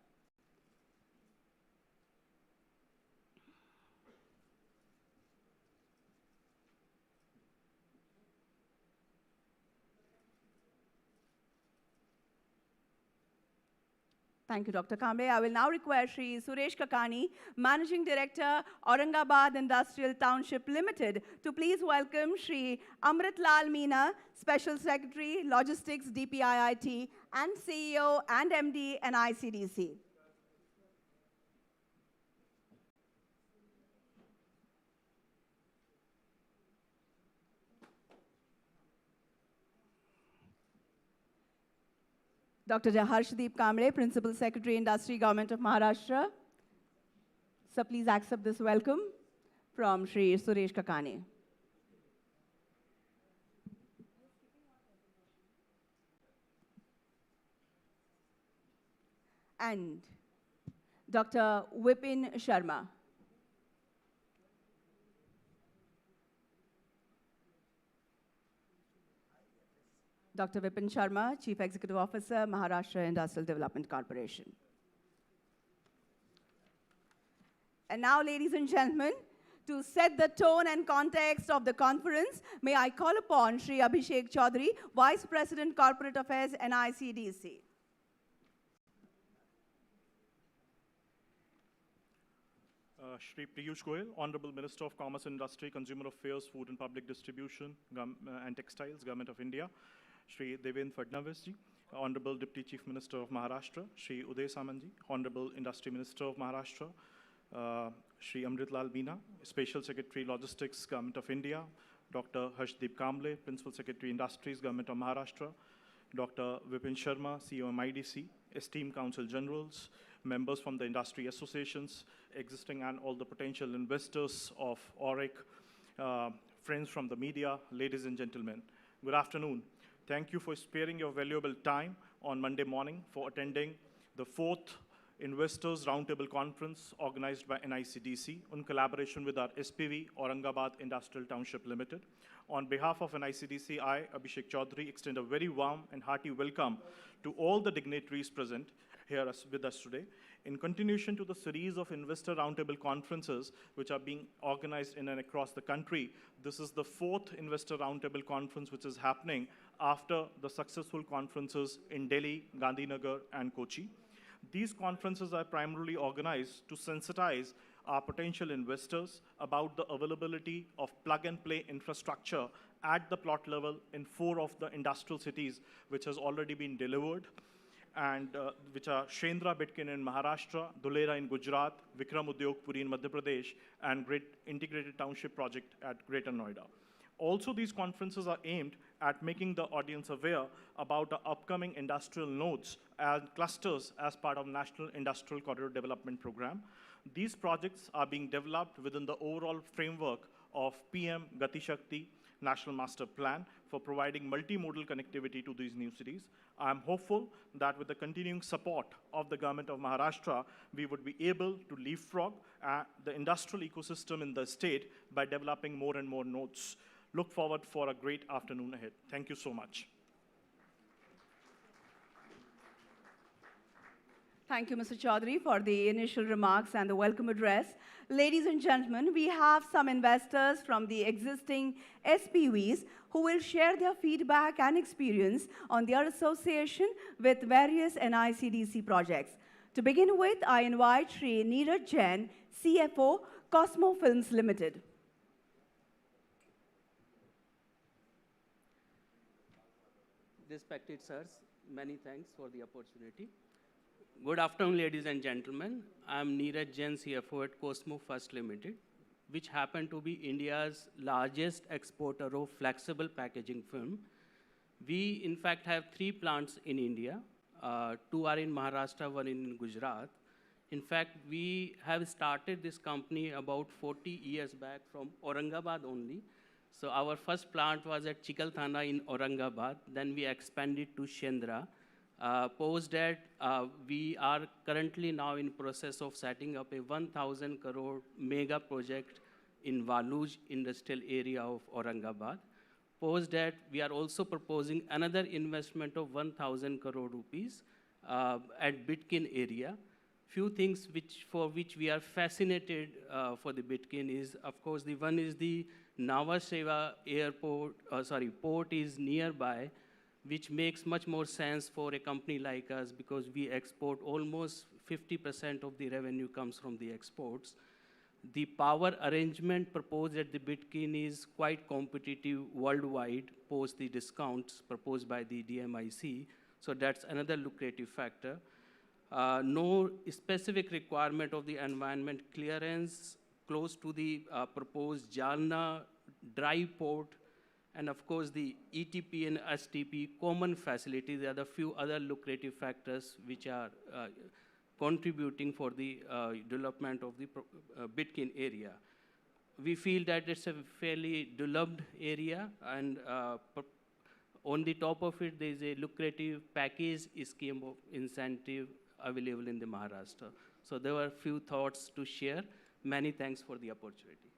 Thank you, Dr. Kamble. I will now request Shri Suresh Kakani, Managing Director, Aurangabad Industrial Township Limited, to please welcome Shri Amrit Meena, Special Secretary, Logistics, DPIIT, and CEO and MD, NICDC. Dr. Harshadeep Kamble, Principal Secretary, Industry, Government of Maharashtra. So please accept this welcome from Shri Suresh Kakani. And Dr. Vipin Sharma. Dr. Vipin Sharma, Chief Executive Officer, Maharashtra Industrial Development Corporation. And now, ladies and gentlemen, to set the tone and context of the conference, may I call upon Shri Abhishek Chaudhary, Vice President, Corporate Affairs, NICDC. Shri Piyush Goyal, Honorable Minister of Commerce and Industry, Consumer Affairs, Food and Public Distribution, and Textiles, Government of India. Shri Devendra Fadnavis, Honorable Deputy Chief Minister of Maharashtra. Shri Uday Samant, Honorable Industry Minister of Maharashtra. Shri Amrit Meena, Special Secretary, Logistics, Government of India. Dr. Harshadeep Kamble, Principal Secretary, Industries, Government of Maharashtra. Dr. Vipin Sharma, CEO NICDC, esteemed Council Generals, members from the industry associations, existing and all the potential investors of AURIC, friends from the media, ladies and gentlemen, good afternoon. Thank you for sparing your valuable time on Monday morning for attending the 4th Investors Roundtable Conference organized by NICDC in collaboration with our SPV, Aurangabad Industrial Township Limited. On behalf of NICDC, I, Abhishek Chaudhary, extend a very warm and hearty welcome to all the dignitaries present here with us today. In continuation to the series of Investor Roundtable conferences which are being organized in and across the country, this is the 4th Investor Roundtable conference which is happening after the successful conferences in Delhi, Gandhinagar, and Kochi. These conferences are primarily organized to sensitize our potential investors about the availability of plug-and-play infrastructure at the plot level in 4 of the industrial cities which has already been delivered, and which are Shendra Bitkin in Maharashtra, Dhulera in Gujarat, Vikram Udyog Puri in Madhya Pradesh, and Great Integrated Township Project at Greater Noida. Also, these conferences are aimed at making the audience aware about the upcoming industrial nodes and clusters as part of National Industrial Corridor Development Program. These projects are being developed within the overall framework of PM Gati Shakti, National Master Plan for providing multimodal connectivity to these new cities. I'm hopeful that with the continuing support of the government of Maharashtra, we would be able to leapfrog the industrial ecosystem in the state by developing more and more nodes. Look forward for a great afternoon ahead. Thank you so much. Thank you, Mr. Chaudhary, for the initial remarks and the welcome address. Ladies and gentlemen, we have some investors from the existing SPVs who will share their feedback and experience on their association with various NICDC projects. To begin with, I invite Shri Neeraj Jain, CFO, Cosmo Films Limited. Respected sirs, many thanks for the opportunity. Good afternoon, ladies and gentlemen. I'm Neeraj Jain, CFO at Cosmo First Limited, which happen to be India's largest exporter of flexible packaging film. We, in fact, have 3 plants in India. 2 are in Maharashtra, 1 in Gujarat. In fact, we have started this company about 40 years back from Aurangabad only. So our first plant was at Chikalthana in Aurangabad. Then we expanded to Shendra. Post that, we are currently now in process of setting up a 1,000 crore mega project in Waluj industrial area of Aurangabad. Post that, we are also proposing another investment of 1,000 crore rupees at Bitkin area. Few things for which we are fascinated for the Bitkin is, of course, the one is the Nhava Sheva port is nearby, which makes much more sense for a company like us because we export almost 50% of the revenue comes from the exports. The power arrangement proposed at the Bitkin is quite competitive worldwide post the discounts proposed by the DMIC. So that's another lucrative factor. No specific requirement of the environment clearance close to the proposed Jalna dry port. And of course, the ETP and STP common facilities are the few other lucrative factors which are contributing for the development of the Bitkin area. We feel that it's a fairly developed area, and on the top of it, there is a lucrative package scheme of incentive available in the Maharashtra. So there were a few thoughts to share. Many thanks for the opportunity.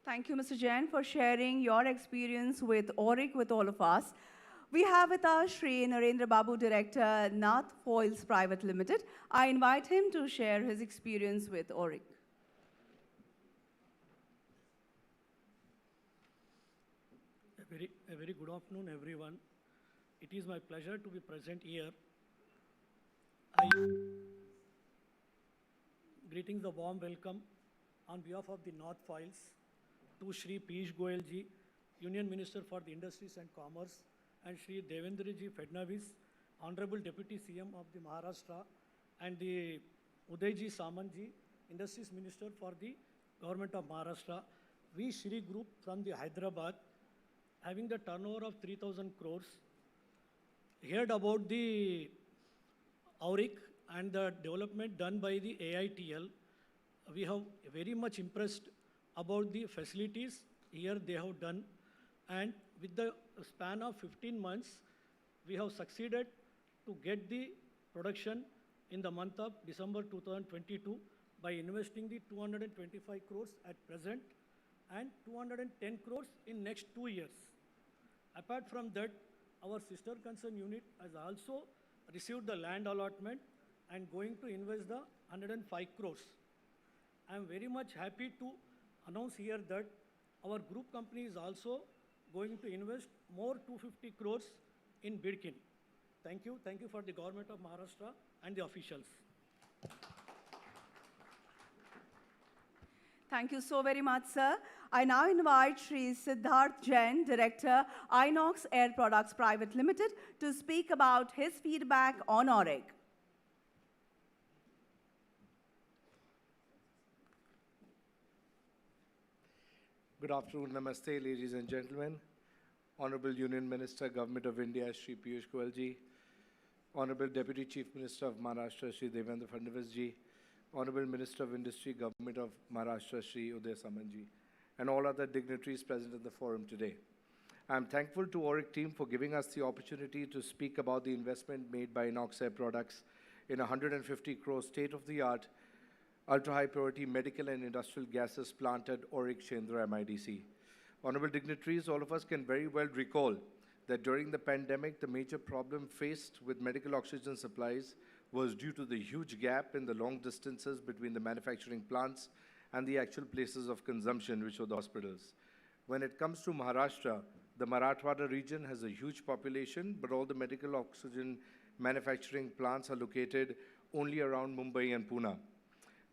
Thank you, Mr. Jain, for sharing your experience with Auric with all of us. We have with us Shri Narendra Babu, Director, Nath Foils Private Limited. I invite him to share his experience with Auric. A very good afternoon, everyone. It is my pleasure to be present here. Greetings, a warm welcome on behalf of the North Files to Shri Piyush Goyal ji, Union Minister for the Industries and Commerce, and Shri Devendra ji Fadnavis, Honorable Deputy CM of the Maharashtra, and the Uday ji Samant ji, Industries Minister for the Government of Maharashtra. We Shri Group from the Hyderabad, having the turnover of 3,000 crores, heard about the Auric and the development done by the AITL. We have very much impressed about the facilities here they have done, and with the span of 15 months, we have succeeded to get the production in the month of December 2022 by investing the 225 crores at present and 210 crores in next 2 years. Apart from that, our sister concern unit has also received the land allotment and going to invest the 105 crores. I am very much happy to announce here that our group company is also going to invest more 250 crores in Bitkin. Thank you. Thank you for the government of Maharashtra and the officials. Thank you so very much, sir. I now invite Shri Siddharth Jain, Director, Inox Air Products Private Limited, to speak about his feedback on Auric. Good afternoon, namaste, ladies and gentlemen. Honorable Union Minister, Government of India, Shri Piyush Goyal ji, Honorable Deputy Chief Minister of Maharashtra, Shri Devendra Fadnavis ji, Honorable Minister of Industry, Government of Maharashtra, Shri Uday Samant, and all other dignitaries present in the forum today. I'm thankful to Auric team for giving us the opportunity to speak about the investment made by Inox Air Products in a 150 crore state-of-the-art ultra-high purity medical and industrial gases plant at Auric Shendra MIDC. Honorable dignitaries, all of us can very well recall that during the pandemic, the major problem faced with medical oxygen supplies was due to the huge gap in the long distances between the manufacturing plants and the actual places of consumption, which were the hospitals. When it comes to Maharashtra, the Marathwada region has a huge population, but all the medical oxygen manufacturing plants are located only around Mumbai and Pune.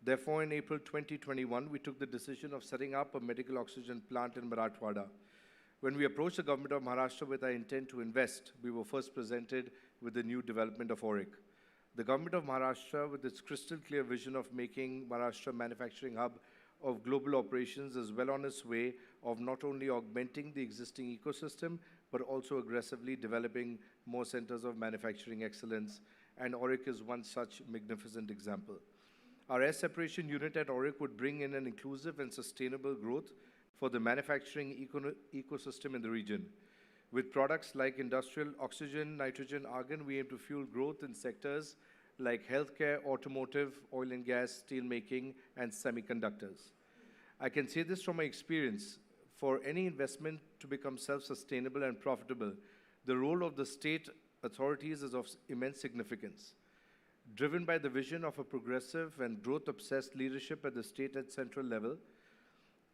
Therefore, in April 2021, we took the decision of setting up a medical oxygen plant in Marathwada. When we approached the government of Maharashtra with our intent to invest, we were first presented with the new development of Auric. The government of Maharashtra, with its crystal clear vision of making Maharashtra manufacturing hub of global operations, is well on its way of not only augmenting the existing ecosystem, but also aggressively developing more centers of manufacturing excellence, and Auric is one such magnificent example. Our air separation unit at Auric would bring in an inclusive and sustainable growth for the manufacturing ecosystem in the region. With products like industrial oxygen, nitrogen, argon, we aim to fuel growth in sectors like healthcare, automotive, oil and gas, steel making, and semiconductors. I can say this from my experience. For any investment to become self-sustainable and profitable, the role of the state authorities is of immense significance. Driven by the vision of a progressive and growth-obsessed leadership at the state and central level,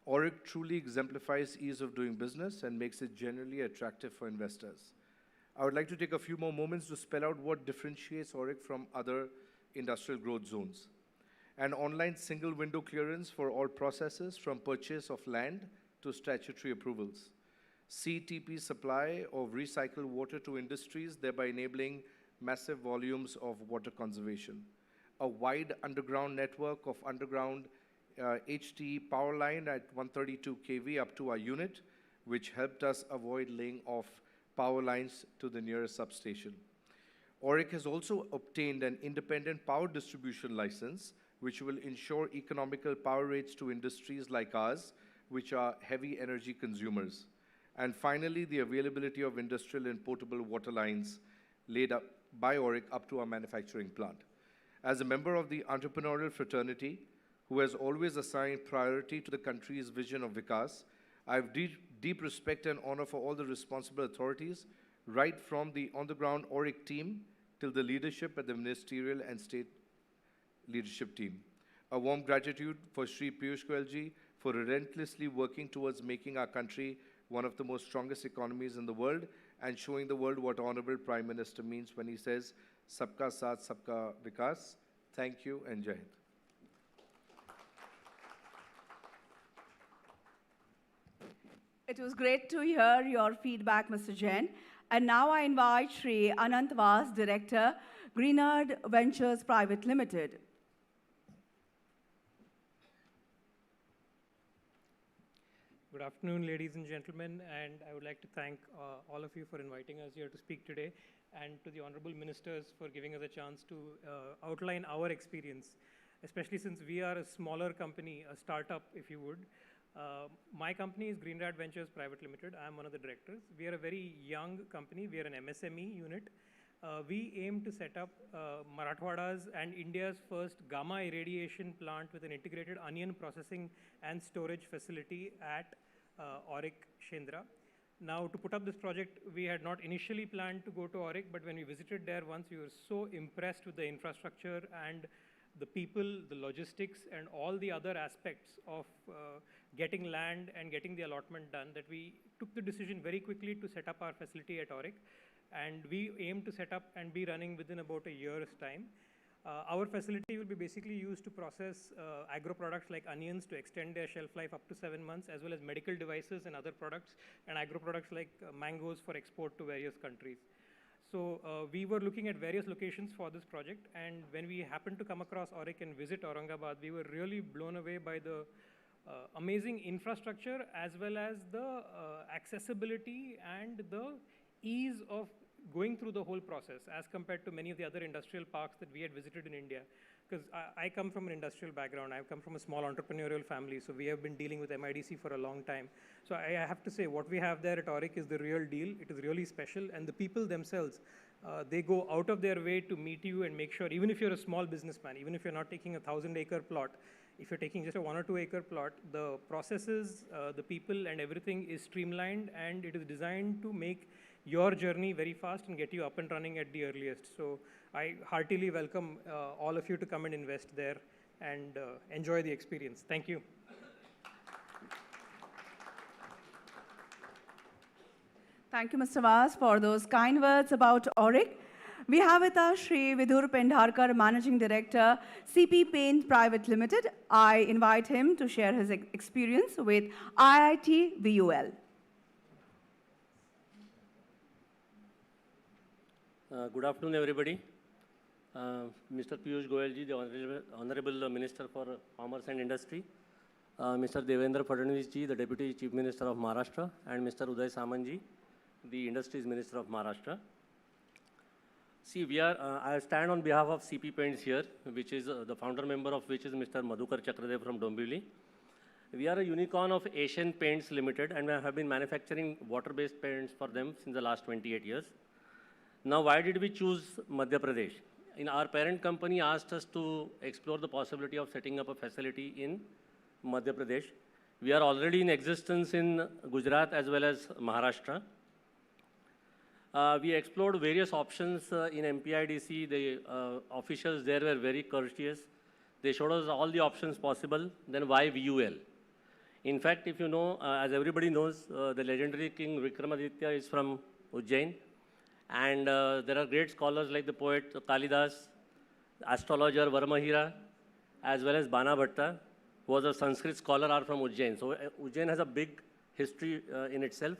Auric truly exemplifies ease of doing business and makes it generally attractive for investors. I would like to take a few more moments to spell out what differentiates Auric from other industrial growth zones. An online single window clearance for all processes from purchase of land to statutory approvals. CTP supply of recycled water to industries, thereby enabling massive volumes of water conservation. A wide underground network of underground HT power line at 132 kV up to our unit, which helped us avoid laying off power lines to the nearest substation. Auric has also obtained an independent power distribution license, which will ensure economical power rates to industries like ours, which are heavy energy consumers. And finally, the availability of industrial and potable water lines laid up by Auric up to our manufacturing plant. As a member of the entrepreneurial fraternity, who has always assigned priority to the country's vision of Vikas, I have deep respect and honor for all the responsible authorities, right from the on-the-ground Auric team till the leadership at the ministerial and state leadership team. A warm gratitude for Shri Piyush Goyal for relentlessly working towards making our country one of the most strongest economies in the world and showing the world what Honorable Prime Minister means when he says, Sabka Saath, Sabka Vikas. Thank you and Jai Hind. It was great to hear your feedback, Mr. Jain. And now I invite Shri Anant Vas, Director, Greenfield Ventures Private Limited. Good afternoon, ladies and gentlemen, and I would like to thank all of you for inviting us here to speak today, and to the honorable ministers for giving us a chance to outline our experience, especially since we are a smaller company, a startup, if you would. My company is Greenfield Ventures Private Limited. I am one of the directors. We are a very young company. We are an MSME unit. We aim to set up Marathwada's and India's first gamma irradiation plant with an integrated onion processing and storage facility at Auric Shendra. Now, to put up this project, we had not initially planned to go to Auric, but when we visited there once, we were so impressed with the infrastructure and the people, the logistics, and all the other aspects of getting land and getting the allotment done that we took the decision very quickly to set up our facility at Auric. And we aim to set up and be running within about a year's time. Our facility will be basically used to process agro products like onions to extend their shelf life up to 7 months, as well as medical devices and other products, and agro products like mangoes for export to various countries. So we were looking at various locations for this project, and when we happened to come across Auric and visit Aurangabad, we were really blown away by the amazing infrastructure, as well as the accessibility and the ease of going through the whole process as compared to many of the other industrial parks that we had visited in India. Because I come from an industrial background. I come from a small entrepreneurial family, so we have been dealing with MIDC for a long time. So I have to say, what we have there at Auric is the real deal. It is really special, and the people themselves, they go out of their way to meet you and make sure, even if you're a small businessman, even if you're not taking a 1,000-acre plot, if you're taking just a 1 or 2 acre plot, the processes, the people, and everything is streamlined, and it is designed to make your journey very fast and get you up and running at the earliest. So I heartily welcome all of you to come and invest there and enjoy the experience. Thank you. Thank you, Mr. Vas, for those kind words about Auric. We have with us Shri Vidur Pendharkar, Managing Director, CP Paint Private Limited. I invite him to share his experience with IIT VUL. Good afternoon, everybody. Mr. Piyush Goyal ji, the Honorable Minister for Commerce and Industry, Mr. Devendra Fadnavis ji, the Deputy Chief Minister of Maharashtra, and Mr. Uday Samant ji, the Industries Minister of Maharashtra. See, I stand on behalf of CP Paints here, which is the founder member of which is Mr. Madhukar Chakradev from Dombivli. We are a unicorn of Asian Paints Limited, and we have been manufacturing water-based paints for them since the last 28 years. Now, why did we choose Madhya Pradesh? Our parent company asked us to explore the possibility of setting up a facility in Madhya Pradesh. We are already in existence in Gujarat as well as Maharashtra. We explored various options in MPIDC. The officials there were very courteous. They showed us all the options possible. Then why VUL? In fact, if you know, as everybody knows, the legendary King Vikramaditya is from Ujjain. And there are great scholars like the poet Kalidas, astrologer Varmahira, as well as Bana Bhatta, who was a Sanskrit scholar, are from Ujjain. So Ujjain has a big history in itself.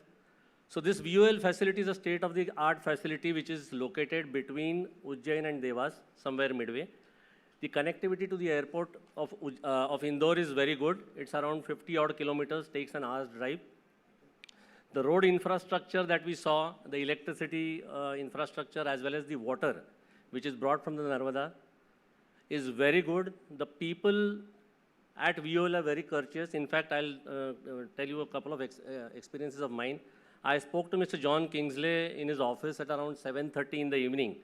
So this VUL facility is a state-of-the-art facility which is located between Ujjain and Devas, somewhere midway. The connectivity to the airport of Indore is very good. It's around 50-odd kilometers, takes an hour's drive. The road infrastructure that we saw, the electricity infrastructure as well as the water, which is brought from the Narmada, is very good. The people at VUL are very courteous. In fact, I'll tell you a couple of experiences of mine. I spoke to Mr. John Kingsley in his office at around 7:30 in the evening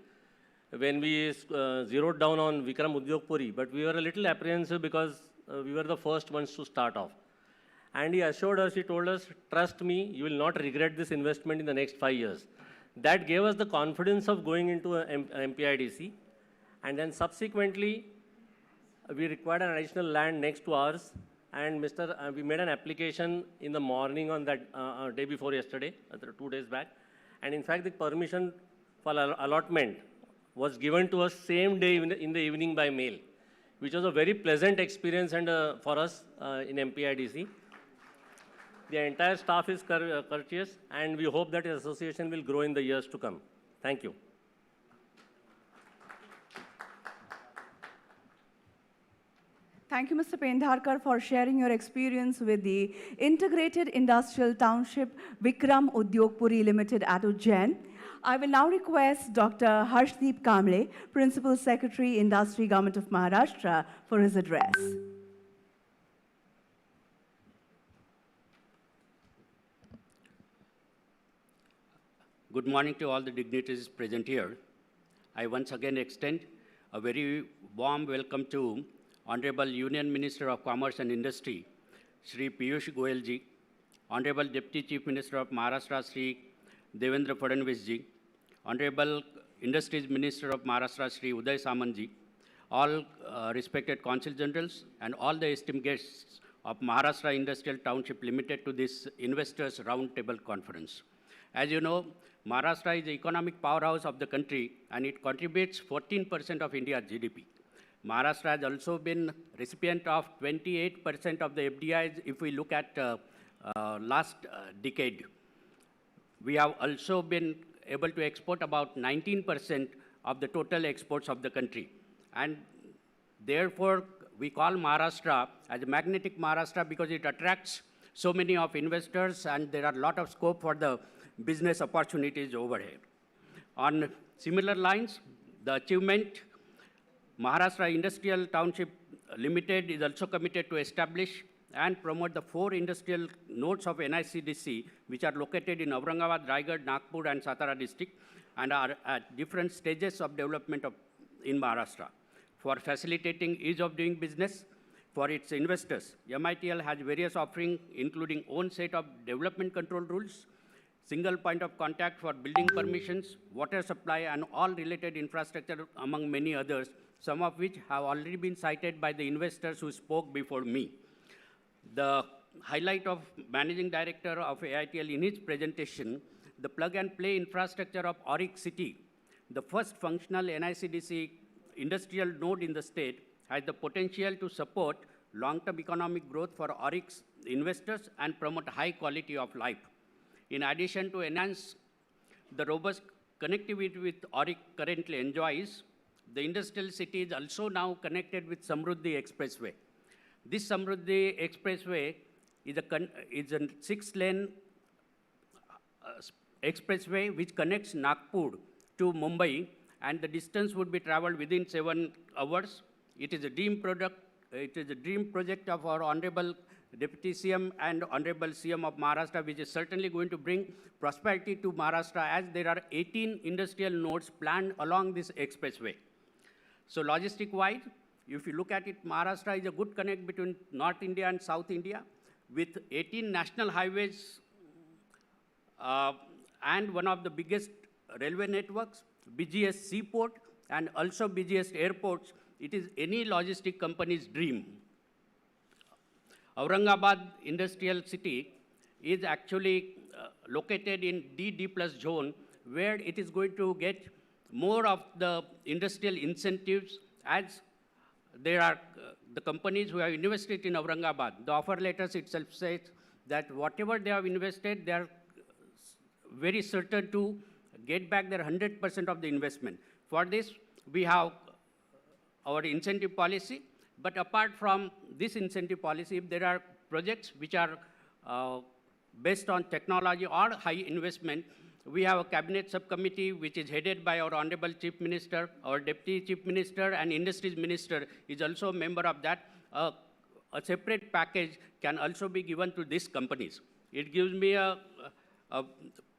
when we zeroed down on Vikram Udyog Puri, but we were a little apprehensive because we were the first ones to start off. And he assured us, he told us, trust me, you will not regret this investment in the next 5 years. That gave us the confidence of going into MPIDC. And then subsequently, we required an additional land next to ours. And we made an application in the morning on that day before yesterday, 2 days back. And in fact, the permission for allotment was given to us same day in the evening by mail, which was a very pleasant experience and for us in MPIDC. The entire staff is courteous, and we hope that the association will grow in the years to come. Thank you. Thank you, Mr. Pendharkar, for sharing your experience with the Integrated Industrial Township Vikram Udyog Puri Limited at Ujjain. I will now request Dr. Harshadeep Kamble, Principal Secretary, Industry, Government of Maharashtra, for his address. Good morning to all the dignitaries present here. I once again extend a very warm welcome to Honorable Union Minister of Commerce and Industry, Shri Piyush Goyal ji, Honorable Deputy Chief Minister of Maharashtra, Shri Devendra Fadnavis ji, Honorable Industries Minister of Maharashtra, Shri Uday Samant ji, all respected Consul Generals, and all the esteemed guests of Maharashtra Industrial Township Limited to this Investors Roundtable Conference. As you know, Maharashtra is the economic powerhouse of the country, and it contributes 14% of India's GDP. Maharashtra has also been recipient of 28% of the FDIs if we look at last decade. We have also been able to export about 19% of the total exports of the country. And therefore, we call Maharashtra as a magnetic Maharashtra because it attracts so many of investors, and there are a lot of scope for the business opportunities over here. On similar lines, the achievement, Maharashtra Industrial Township Limited is also committed to establish and promote the 4 industrial nodes of NICDC, which are located in Aurangabad, Raigad, Nagpur, and Satara district, and are at different stages of development in Maharashtra. For facilitating ease of doing business for its investors, MITL has various offerings, including own set of development control rules, single point of contact for building permissions, water supply, and all related infrastructure, among many others, some of which have already been cited by the investors who spoke before me. The highlight of Managing Director of AITL in his presentation, the plug-and-play infrastructure of Auric City, the first functional NICDC industrial node in the state, has the potential to support long-term economic growth for Auric's investors and promote high quality of life. In addition to enhance the robust connectivity with Auric currently enjoys, the industrial city is also now connected with Samruddhi Expressway. This Samruddhi Expressway is a 6-lane expressway which connects Nagpur to Mumbai, and the distance would be traveled within 7 hours. It is a dream product. It is a dream project of our Honorable Deputy CM and Honorable CM of Maharashtra, which is certainly going to bring prosperity to Maharashtra, as there are 18 industrial nodes planned along this expressway. So logistic-wise, if you look at it, Maharashtra is a good connect between North India and South India, with 18 national highways and one of the biggest railway networks, busiest seaport, and also busiest airports. It is any logistic company's dream. Aurangabad Industrial City is actually located in D plus zone, where it is going to get more of the industrial incentives, as there are the companies who have invested in Aurangabad. The offer letters itself says that whatever they have invested, they are very certain to get back their 100% of the investment. For this, we have our incentive policy. But apart from this incentive policy, if there are projects which are based on technology or high investment, we have a cabinet subcommittee which is headed by our Honorable Chief Minister, our Deputy Chief Minister, and Industries Minister is also a member of that. A separate package can also be given to these companies. It gives me a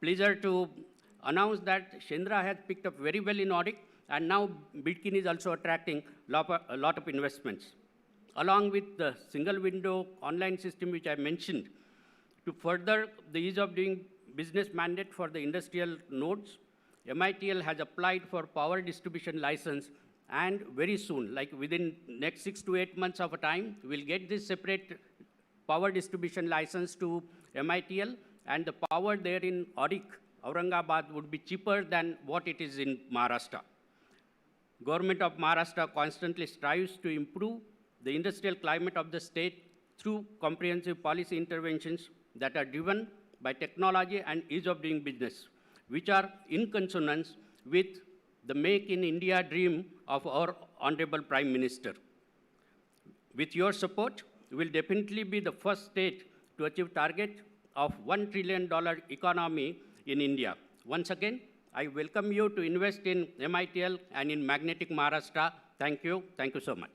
pleasure to announce that Shendra has picked up very well in audit, and now Bidkin is also attracting a lot of investments. Along with the single window online system which I mentioned, to further the ease of doing business mandate for the industrial nodes, MITL has applied for power distribution license, and very soon, like within next 6 to 8 months of a time, we'll get this separate power distribution license to MITL, and the power there in Aurangabad would be cheaper than what it is in Maharashtra. Government of Maharashtra constantly strives to improve the industrial climate of the state through comprehensive policy interventions that are driven by technology and ease of doing business, which are in consonance with the Make in India dream of our Honorable Prime Minister. With your support, we will definitely be the first state to achieve target of $1 trillion economy in India. Once again, I welcome you to invest in MITL and in magnetic Maharashtra. Thank you. Thank you so much.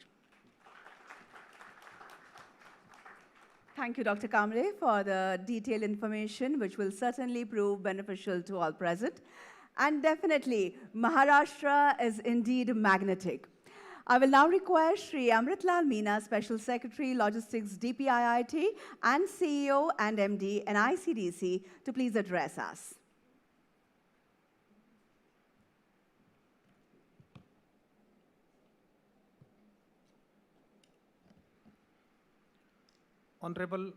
Thank you, Dr. Kamble, for the detailed information, which will certainly prove beneficial to all present. And definitely, Maharashtra is indeed magnetic. I will now request Shri Amrit Meena, Special Secretary, Logistics, DPIIT, and CEO and MD, NICDC, to please address us. Honorable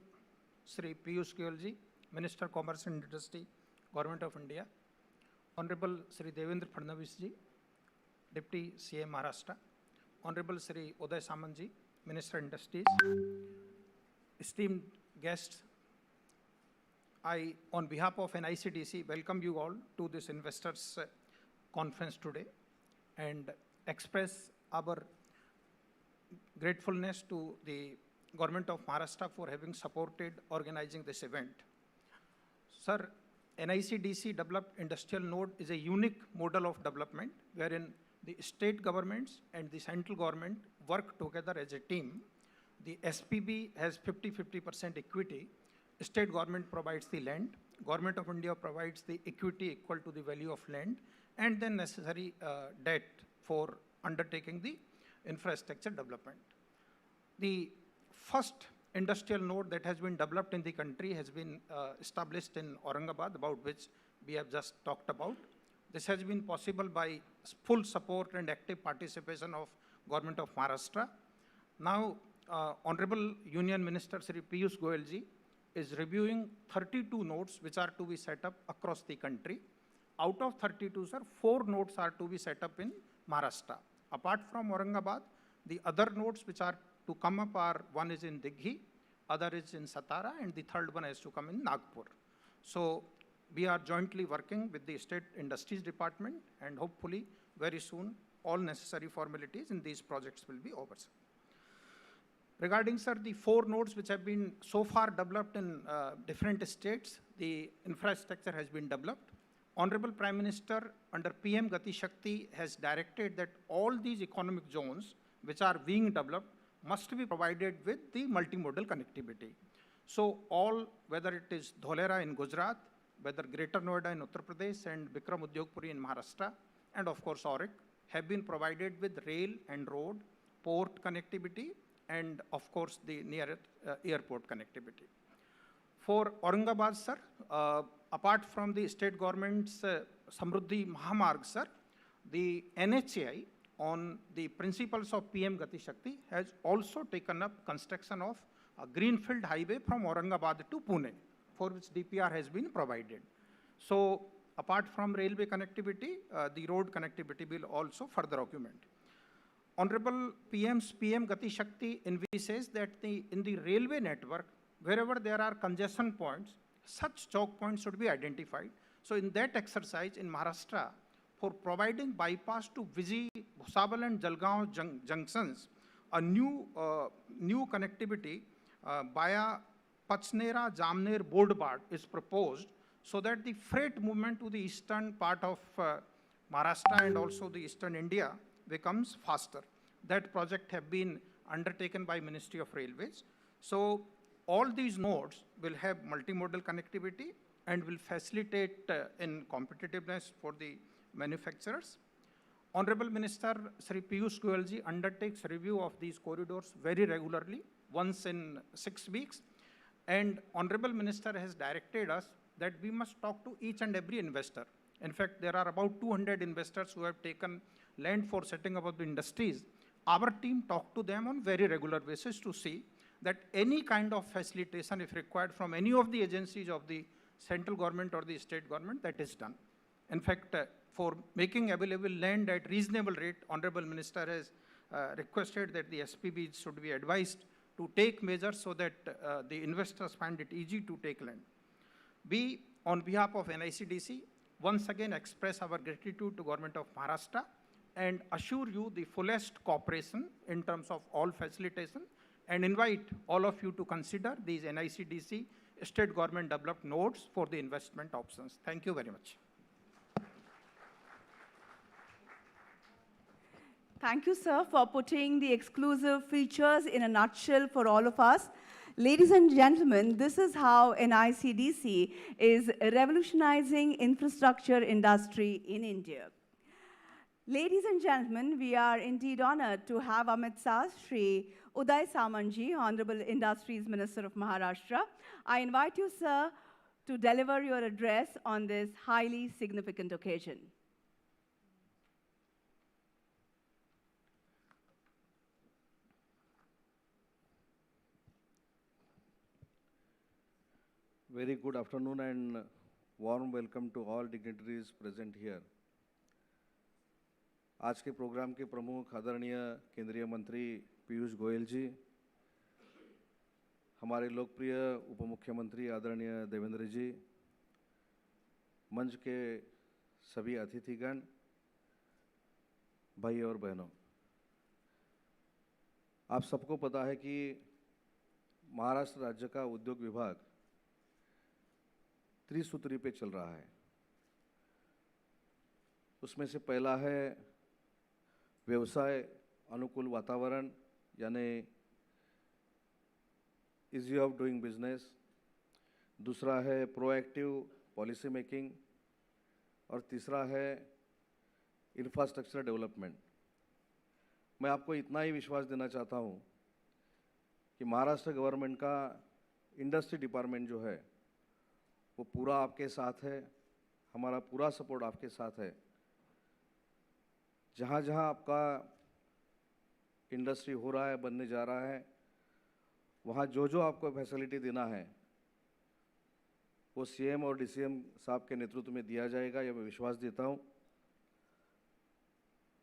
Shri Piyush Goyal ji, Minister Commerce and Industry, Government of India. Honorable Shri Devendra Fadnavis ji, Deputy CM Maharashtra. Honorable Shri Uday Samant ji, Minister Industries. Esteemed guests, I, on behalf of NICDC, welcome you all to this investors conference today and express our gratefulness to the Government of Maharashtra for having supported organizing this event. Sir, NICDC developed industrial node is a unique model of development wherein the state governments and the central government work together as a team. The SPB has 50-50% equity. State government provides the land. Government of India provides the equity equal to the value of land and then necessary debt for undertaking the infrastructure development. The first industrial node that has been developed in the country has been established in Aurangabad, about which we have just talked about. This has been possible by full support and active participation of Government of Maharashtra. Now, Honorable Union Minister Shri Piyush Goyal ji is reviewing 32 nodes which are to be set up across the country. Out of 32, sir, 4 nodes are to be set up in Maharashtra. Apart from Aurangabad, the other nodes which are to come up are, one is in Dighi, other is in Satara, and the third one has to come in Nagpur. So we are jointly working with the State Industries Department, and hopefully very soon all necessary formalities in these projects will be over. Regarding, sir, the 4 nodes which have been so far developed in different states, the infrastructure has been developed. Honorable Prime Minister under PM Gati Shakti has directed that all these economic zones which are being developed must be provided with the multimodal connectivity. So all, whether it is Dholera in Gujarat, whether Greater Noida in Uttar Pradesh and Vikram Udyogpuri in Maharashtra, and of course Auric, have been provided with rail and road, port connectivity, and of course the near airport connectivity. For Aurangabad, sir, apart from the state government's Samruddhi Mahamarg, sir, the NHAI on the principles of PM Gati Shakti has also taken up construction of a Greenfield highway from Aurangabad to Pune, for which DPR has been provided. So apart from railway connectivity, the road connectivity will also further augment. Honorable PM Gati Shakti envisages that in the railway network, wherever there are congestion points, such choke points should be identified. So in that exercise in Maharashtra, for providing bypass to Viji, Bhusawal and Jalgaon junctions, a new connectivity via Pachnera Jamner Bodbad is proposed so that the freight movement to the eastern part of Maharashtra and also the eastern India becomes faster. That project have been undertaken by Ministry of Railways. So all these nodes will have multimodal connectivity and will facilitate in competitiveness for the manufacturers. Honorable Minister Shri Piyush Goyal ji undertakes review of these corridors very regularly, once in 6 weeks. And Honorable Minister has directed us that we must talk to each and every investor. In fact, there are about 200 investors who have taken land for setting up of the industries. Our team talk to them on very regular basis to see that any kind of facilitation, if required from any of the agencies of the central government or the state government, that is done. In fact, for making available land at reasonable rate, Honorable Minister has requested that the SPBs should be advised to take measures so that the investors find it easy to take land. We, on behalf of NICDC, once again express our gratitude to Government of Maharashtra and assure you the fullest cooperation in terms of all facilitation, and invite all of you to consider these NICDC state government developed nodes for the investment options. Thank you very much. Thank you, sir, for putting the exclusive features in a nutshell for all of us. Ladies and gentlemen, this is how NICDC is revolutionizing infrastructure industry in India. Ladies and gentlemen, we are indeed honored to have Amit Sir, Shri Uday Samanji, Honorable Industries Minister of Maharashtra. I invite you, sir, to deliver your address on this highly significant occasion. Very good afternoon and warm welcome to all dignitaries present here. आज के programme के प्रमुख आदरणीय केंद्रीय मंत्री पीयूष गोयल जी, हमारे लोकप्रिय उप मुख्यमंत्री आदरणीय देवेंद्र जी, मंच के सभी अतिथिगण, भाई और बहनों, आप सबको पता है कि महाराष्ट्र राज्य का उद्योग विभाग त्रिसूत्री पे चल रहा है। उसमें से पहला है व्यवसाय अनुकूल वातावरण, यानी ईजी ऑफ डूइंग बिजनेस। दूसरा है प्रोएक्टिव पॉलिसी मेकिंग, और तीसरा है इंफ्रास्ट्रक्चर डेवलपमेंट। मैं आपको इतना ही विश्वास देना चाहता हूँ कि महाराष्ट्र गवर्नमेंट का इंडस्ट्री डिपार्टमेंट जो है वो पूरा आपके साथ है, हमारा पूरा सपोर्ट आपके साथ है। जहाँ जहाँ आपका इंडस्ट्री हो रहा है, बनने जा रहा है, वहाँ जो जो आपको फैसिलिटी देना है वो सीएम और डीसीएम साहब के नेतृत्व में दिया जाएगा, यह मैं विश्वास देता हूँ।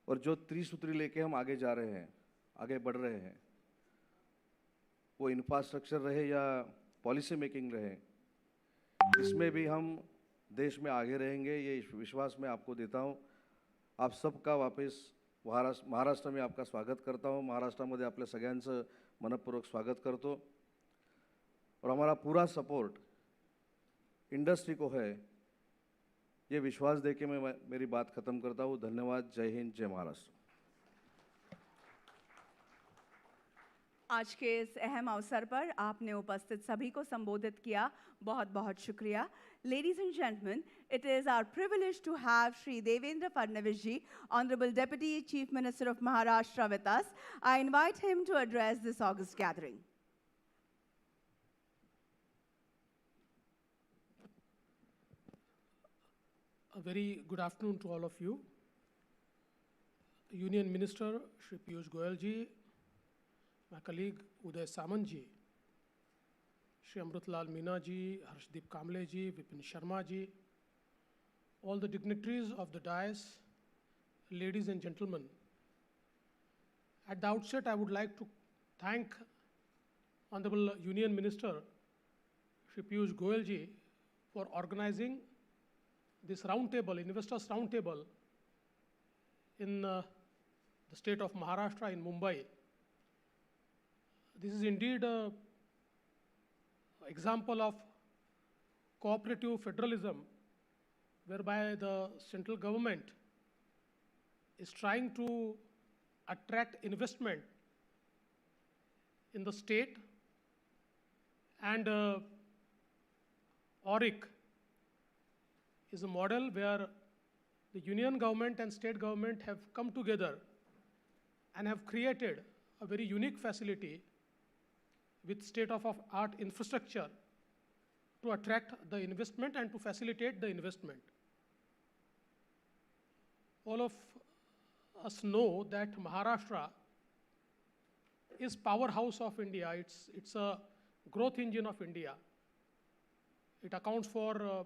और जो त्रिसूत्री लेके हम आगे जा रहे हैं, आगे बढ़ रहे हैं, वो इंफ्रास्ट्रक्चर रहे या पॉलिसी मेकिंग रहे, इसमें भी हम देश में आगे रहेंगे, ये विश्वास मैं आपको देता हूँ। आप सबका वापस महाराष्ट्र में आपका स्वागत करता हूँ। महाराष्ट्रामध्ये आपल्या सगळ्यांचं मनपूर्वक स्वागत करतो और हमारा पूरा सपोर्ट इंडस्ट्री को है, ये विश्वास दे के मैं मेरी बात ख़त्म करता हूँ। धन्यवाद। जय हिंद, जय महाराष्ट्र। आज के इस अहम अवसर पर आपने उपस्थित सभी को संबोधित किया, बहुत बहुत शुक्रिया। Ladies and gentlemen, it is our privilege to have Shri Devendra Fadnavis ji, Honorable Deputy Chief Minister of Maharashtra, with us. I invite him to address this august gathering. A very good afternoon to all of you. Union Minister Shri Piyush Goyal ji, my colleague Uday Samant ji, Shri Amrit Meena ji, Harshadeep Kamble ji, Vipin Sharma ji, all the dignitaries of the dais, ladies and gentlemen. At the outset, I would like to thank Honorable Union Minister Shri Piyush Goyal ji for organizing this roundtable, investors roundtable in the state of Maharashtra in Mumbai. This is indeed an example of cooperative federalism, whereby the central government is trying to attract investment in the state, and AURIC is a model where the union government and state government have come together and have created a very unique facility with state-of-the-art infrastructure to attract the investment and to facilitate the investment. All of us know that Maharashtra is powerhouse of India. It's a growth engine of India. It accounts for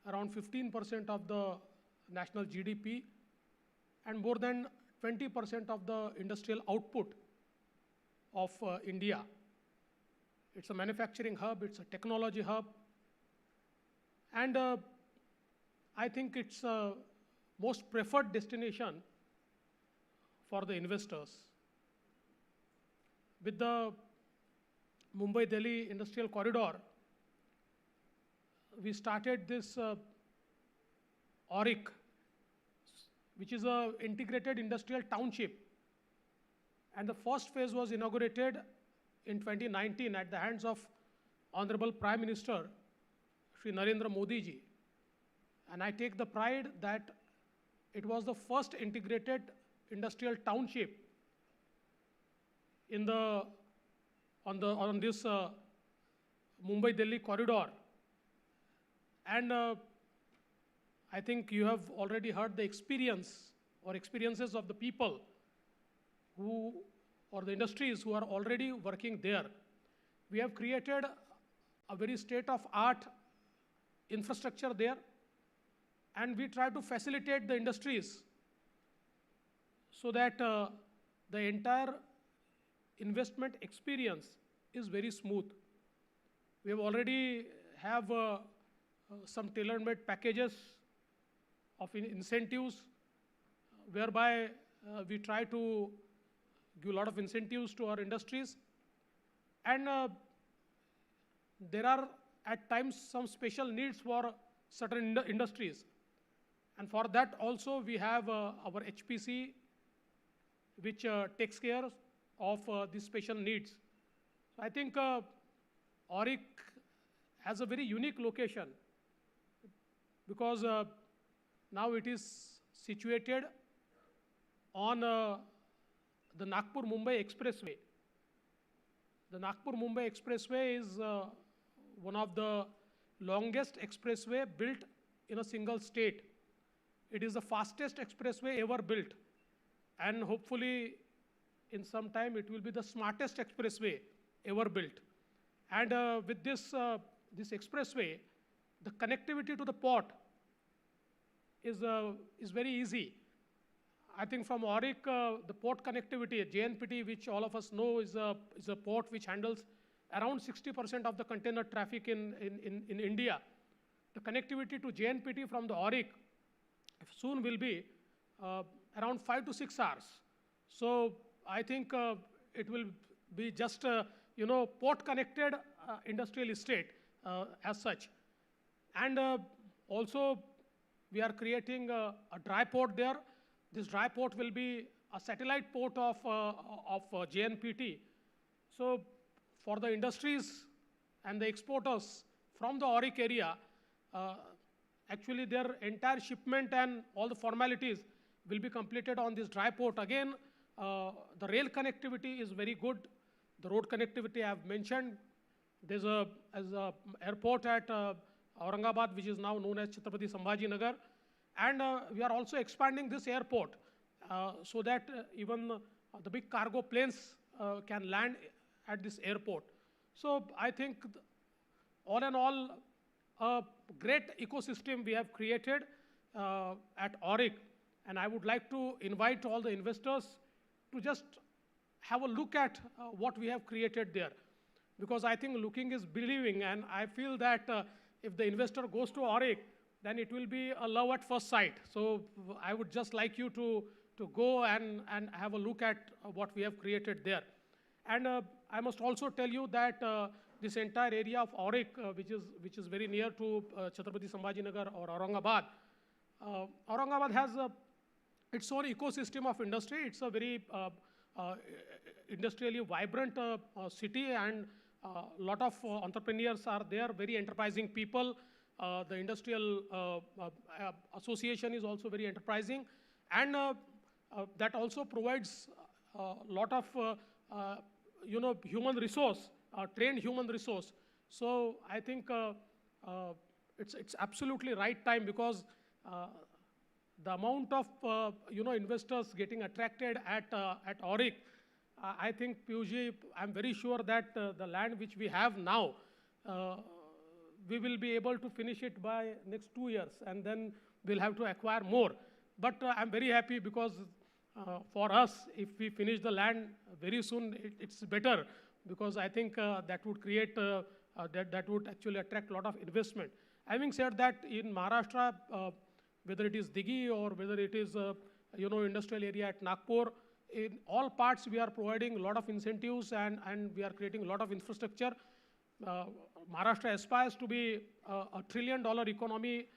around 15% of the national GDP and more than 20% of the industrial output of India. It's a manufacturing hub, it's a technology hub, and I think it's a most preferred destination for the investors. With the Mumbai-Delhi Industrial Corridor, we started this AURIC, which is an integrated industrial township. And the first phase was inaugurated in 2019 at the hands of Honorable Prime Minister Shri Narendra Modi ji. And I take the pride that it was the first integrated industrial township in on this Mumbai-Delhi corridor. And I think you have already heard the experiences of the people or the industries who are already working there. We have created a very state-of-art infrastructure there, and we try to facilitate the industries so that the entire investment experience is very smooth. We have already have some tailor-made packages of incentives whereby we try to give a lot of incentives to our industries. And there are at times some special needs for certain industries. And for that also we have our HPC, which takes care of these special needs. So I think Auric has a very unique location because now it is situated on the Nagpur-Mumbai Expressway. The Nagpur-Mumbai Expressway is one of the longest expressway built in a single state. It is the fastest expressway ever built, and hopefully in some time it will be the smartest expressway ever built. And with this expressway, the connectivity to the port is very easy. I think from Auric, the port connectivity, JNPT, which all of us know is a port which handles around 60% of the container traffic in India. The connectivity to JNPT from the Auric soon will be around 5 to 6 hours. So I think it will be just port connected industrial estate as such. And also we are creating a dry port there. This dry port will be a satellite port of JNPT. So for the industries and the exporters from the Auric area, actually their entire shipment and all the formalities will be completed on this dry port. Again, the rail connectivity is very good. The road connectivity I have mentioned. There's a airport at Aurangabad, which is now known as Chhatrapati Sambhaji Nagar. And we are also expanding this airport so that even the big cargo planes can land at this airport. So I think all in all, a great ecosystem we have created at Auric. And I would like to invite all the investors to just have a look at what we have created there. Because I think looking is believing, and I feel that if the investor goes to Auric, then it will be a love at first sight. So I would just like you to go and have a look at what we have created there. And I must also tell you that this entire area of Auric, which is very near to Chhatrapati Sambhaji Nagar or Aurangabad, Aurangabad has its own ecosystem of industry. It's a very industrially vibrant city, and a lot of entrepreneurs are there, very enterprising people. The industrial association is also very enterprising, and that also provides a lot of human resource, trained human resource. So I think it's absolutely right time, because the amount of investors getting attracted at Auric, I think Piyush, I'm very sure that the land which we have now, we will be able to finish it by next 2 years, and then we'll have to acquire more. But I'm very happy because for us, if we finish the land very soon, it's better, because I think that would create, that would actually attract a lot of investment. Having said that, in Maharashtra, whether it is Dighi or whether it is industrial area at Nagpur, in all parts we are providing a lot of incentives, and we are creating a lot of infrastructure. Maharashtra aspires to be a $1 trillion economy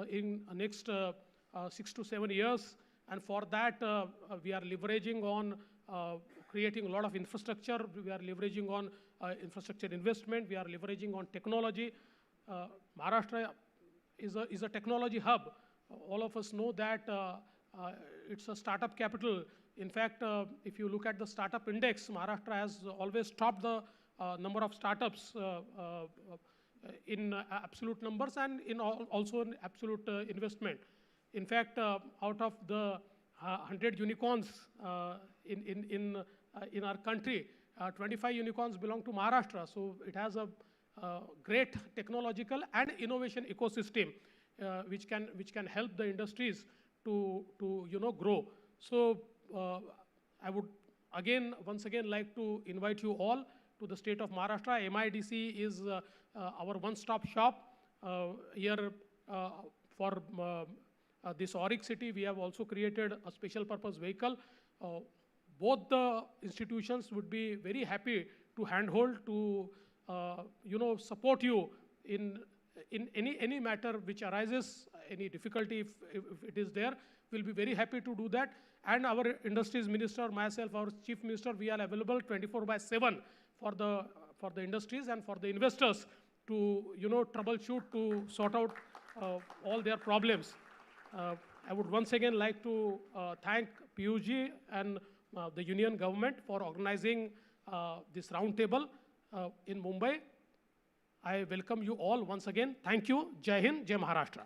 in the next 6 to 7 years. And for that, we are leveraging on creating a lot of infrastructure. We are leveraging on infrastructure investment. We are leveraging on technology. Maharashtra is a technology hub. All of us know that it's a startup capital. In fact, if you look at the startup index, Maharashtra has always topped the number of startups in absolute numbers and also in absolute investment. In fact, out of the 100 unicorns in our country, 25 unicorns belong to Maharashtra. So it has a great technological and innovation ecosystem which can help the industries to grow. So I would once again like to invite you all to the state of Maharashtra. NICDC is our one-stop shop here for this Auric city. We have also created a special purpose vehicle. Both the institutions would be very happy to handhold, to support you in any matter which arises, any difficulty if it is there, we'll be very happy to do that. And our industries minister, myself, our chief minister, we are available 24/7 for the industries and for the investors to troubleshoot, to sort out all their problems. I would once again like to thank Piyush and the union government for organizing this roundtable in Mumbai. I welcome you all once again. Thank you. Jai Hind, Jai Maharashtra.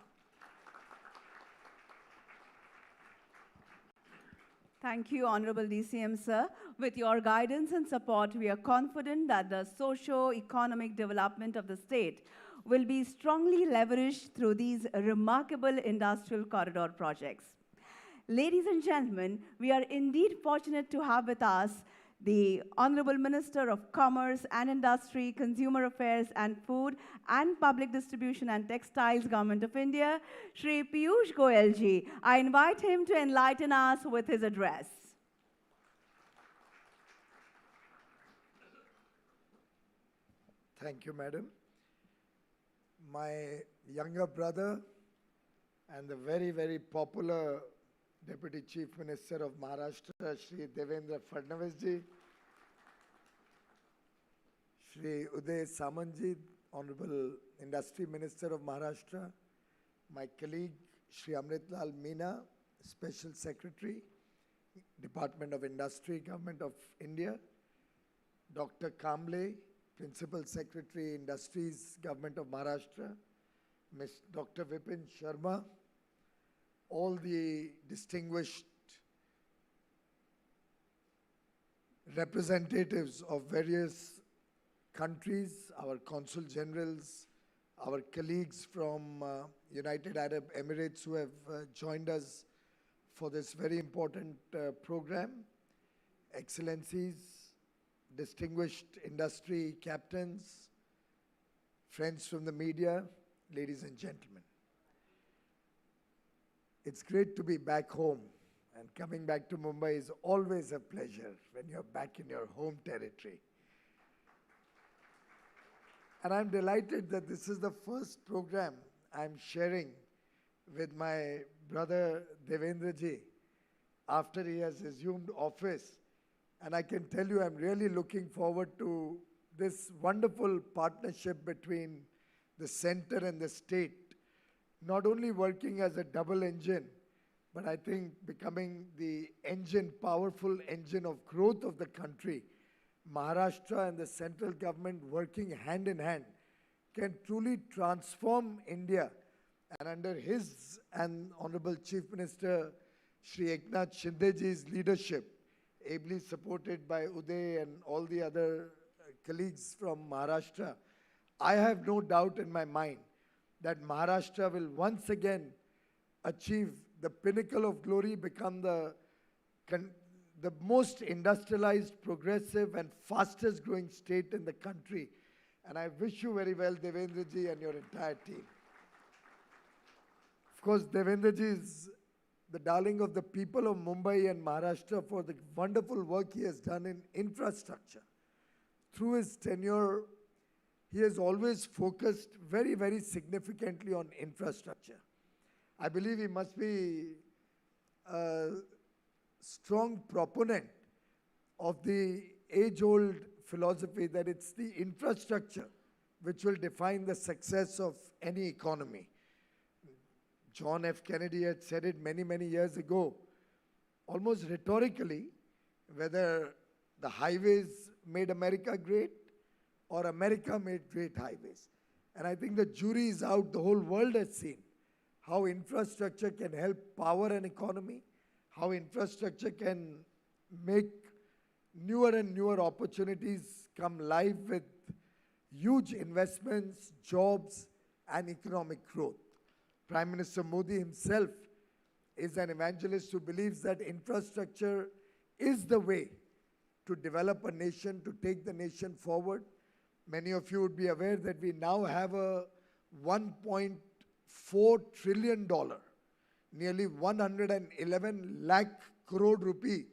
Thank you, Honorable DCM, sir. With your guidance and support, we are confident that the socio-economic development of the state will be strongly leveraged through these remarkable industrial corridor projects. Ladies and gentlemen, we are indeed fortunate to have with us the Honorable Minister of Commerce and Industry, Consumer Affairs and Food and Public Distribution and Textiles, Government of India, Shri Piyush Goyal ji. I invite him to enlighten us with his address. Thank you, Madam. My younger brother and the very, very popular Deputy Chief Minister of Maharashtra, Shri Devendra Fadnavis ji, Shri Uday Samant ji, Honorable Industry Minister of Maharashtra, my colleague Shri Amrit Meena, Special Secretary, Department of Industry, Government of India, Dr. Kamble, Principal Secretary, Industries, Government of Maharashtra, Ms. Dr. Vipin Sharma, all the distinguished representatives of various countries, our consul generals, our colleagues from United Arab Emirates who have joined us for this very important program, Excellencies, distinguished industry captains, friends from the media, ladies and gentlemen. It's great to be back home, and coming back to Mumbai is always a pleasure when you're back in your home territory. And I'm delighted that this is the first program I'm sharing with my brother Devendra ji after he has assumed office. And I can tell you I'm really looking forward to this wonderful partnership between the center and the state, not only working as a double engine, but I think becoming the engine, powerful engine of growth of the country. Maharashtra and the central government working hand in hand can truly transform India. And under his and Honorable Chief Minister Shri Eknath Shindeji's leadership, ably supported by Uday and all the other colleagues from Maharashtra, I have no doubt in my mind that Maharashtra will once again achieve the pinnacle of glory, become the most industrialized, progressive and fastest growing state in the country. And I wish you very well, Devendra ji and your entire team. Of course, Devendra ji is the darling of the people of Mumbai and Maharashtra for the wonderful work he has done in infrastructure. Through his tenure, he has always focused very, very significantly on infrastructure. I believe he must be a strong proponent of the age-old philosophy that it's the infrastructure which will define the success of any economy. John F. Kennedy had said it many, many years ago, almost rhetorically, whether the highways made America great or America made great highways. And I think the jury is out. The whole world has seen how infrastructure can help power an economy, how infrastructure can make newer and newer opportunities come live with huge investments, jobs, and economic growth. Prime Minister Modi himself is an evangelist who believes that infrastructure is the way to develop a nation, to take the nation forward. Many of you would be aware that we now have a $1.4 trillion, nearly 111 lakh crore rupee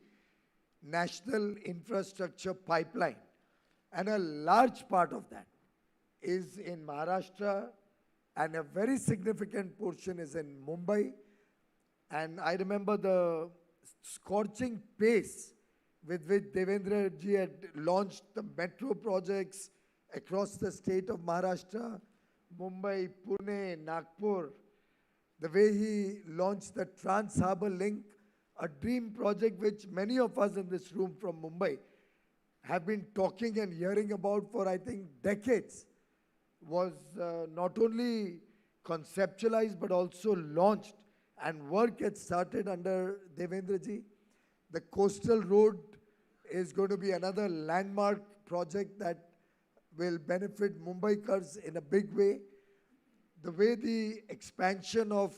national infrastructure pipeline. And a large part of that is in Maharashtra, and a very significant portion is in Mumbai. And I remember the scorching pace with which Devendra ji had launched the metro projects across the state of Maharashtra, Mumbai, Pune, Nagpur. The way he launched the Trans-Harbour Link, a dream project which many of us in this room from Mumbai have been talking and hearing about for, I think, decades, was not only conceptualized but also launched, and work had started under Devendra ji. The coastal road is going to be another landmark project that will benefit Mumbaikars in a big way. The way the expansion of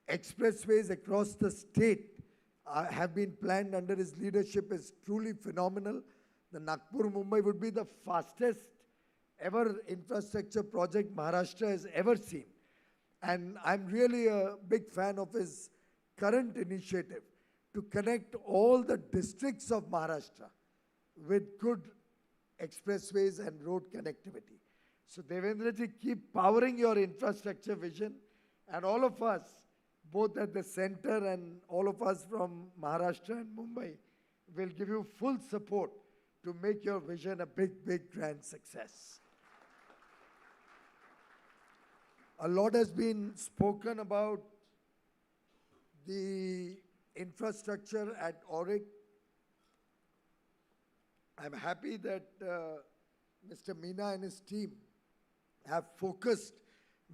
expressways across the state have been planned under his leadership is truly phenomenal. The Nagpur-Mumbai would be the fastest ever infrastructure project Maharashtra has ever seen. And I'm really a big fan of his current initiative to connect all the districts of Maharashtra with good expressways and road connectivity. So Devendra ji, keep powering your infrastructure vision, and all of us, both at the center and all of us from Maharashtra and Mumbai, will give you full support to make your vision a big, big, grand success. A lot has been spoken about the infrastructure at Auric. I'm happy that Mr. Meena and his team have focused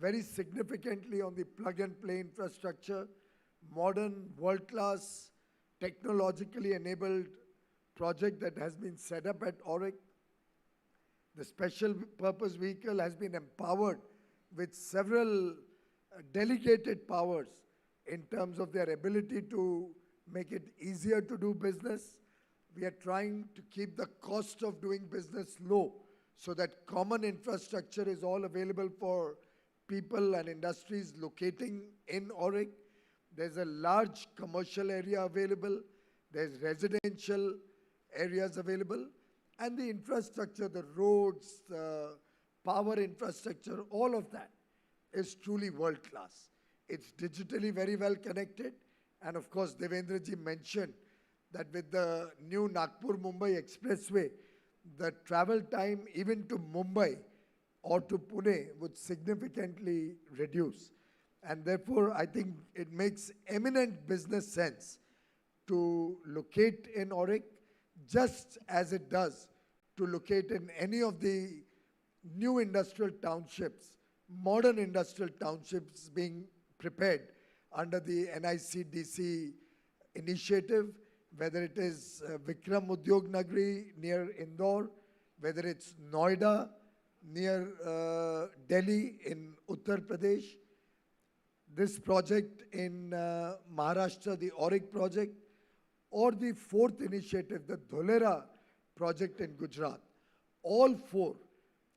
very significantly on the plug-and-play infrastructure, modern, world-class, technologically enabled project that has been set up at Auric. The special purpose vehicle has been empowered with several delegated powers in terms of their ability to make it easier to do business. We are trying to keep the cost of doing business low so that common infrastructure is all available for people and industries locating in Auric. There's a large commercial area available. There's residential areas available. And the infrastructure, the roads, the power infrastructure, all of that is truly world-class. It's digitally very well connected. And of course, Devendra ji mentioned that with the new Nagpur-Mumbai Expressway, the travel time even to Mumbai or to Pune would significantly reduce. And therefore, I think it makes eminent business sense to locate in Auric, just as it does to locate in any of the new industrial townships, modern industrial townships being prepared under the NICDC initiative, whether it is Vikram Udyog Nagri near Indore, whether it's Noida near Delhi in Uttar Pradesh, this project in Maharashtra, the Auric project, or the fourth initiative, the Dholera project in Gujarat. All four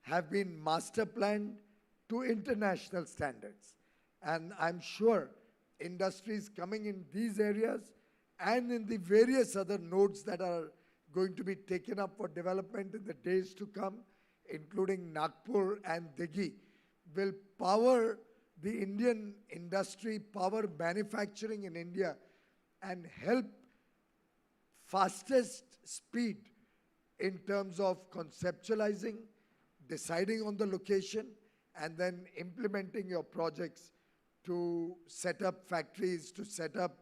have been master planned to international standards. And I'm sure industries coming in these areas and in the various other nodes that are going to be taken up for development in the days to come, including Nagpur and Dighi, will power the Indian industry, power manufacturing in India, and help fastest speed in terms of conceptualizing, deciding on the location, and then implementing your projects to set up factories, to set up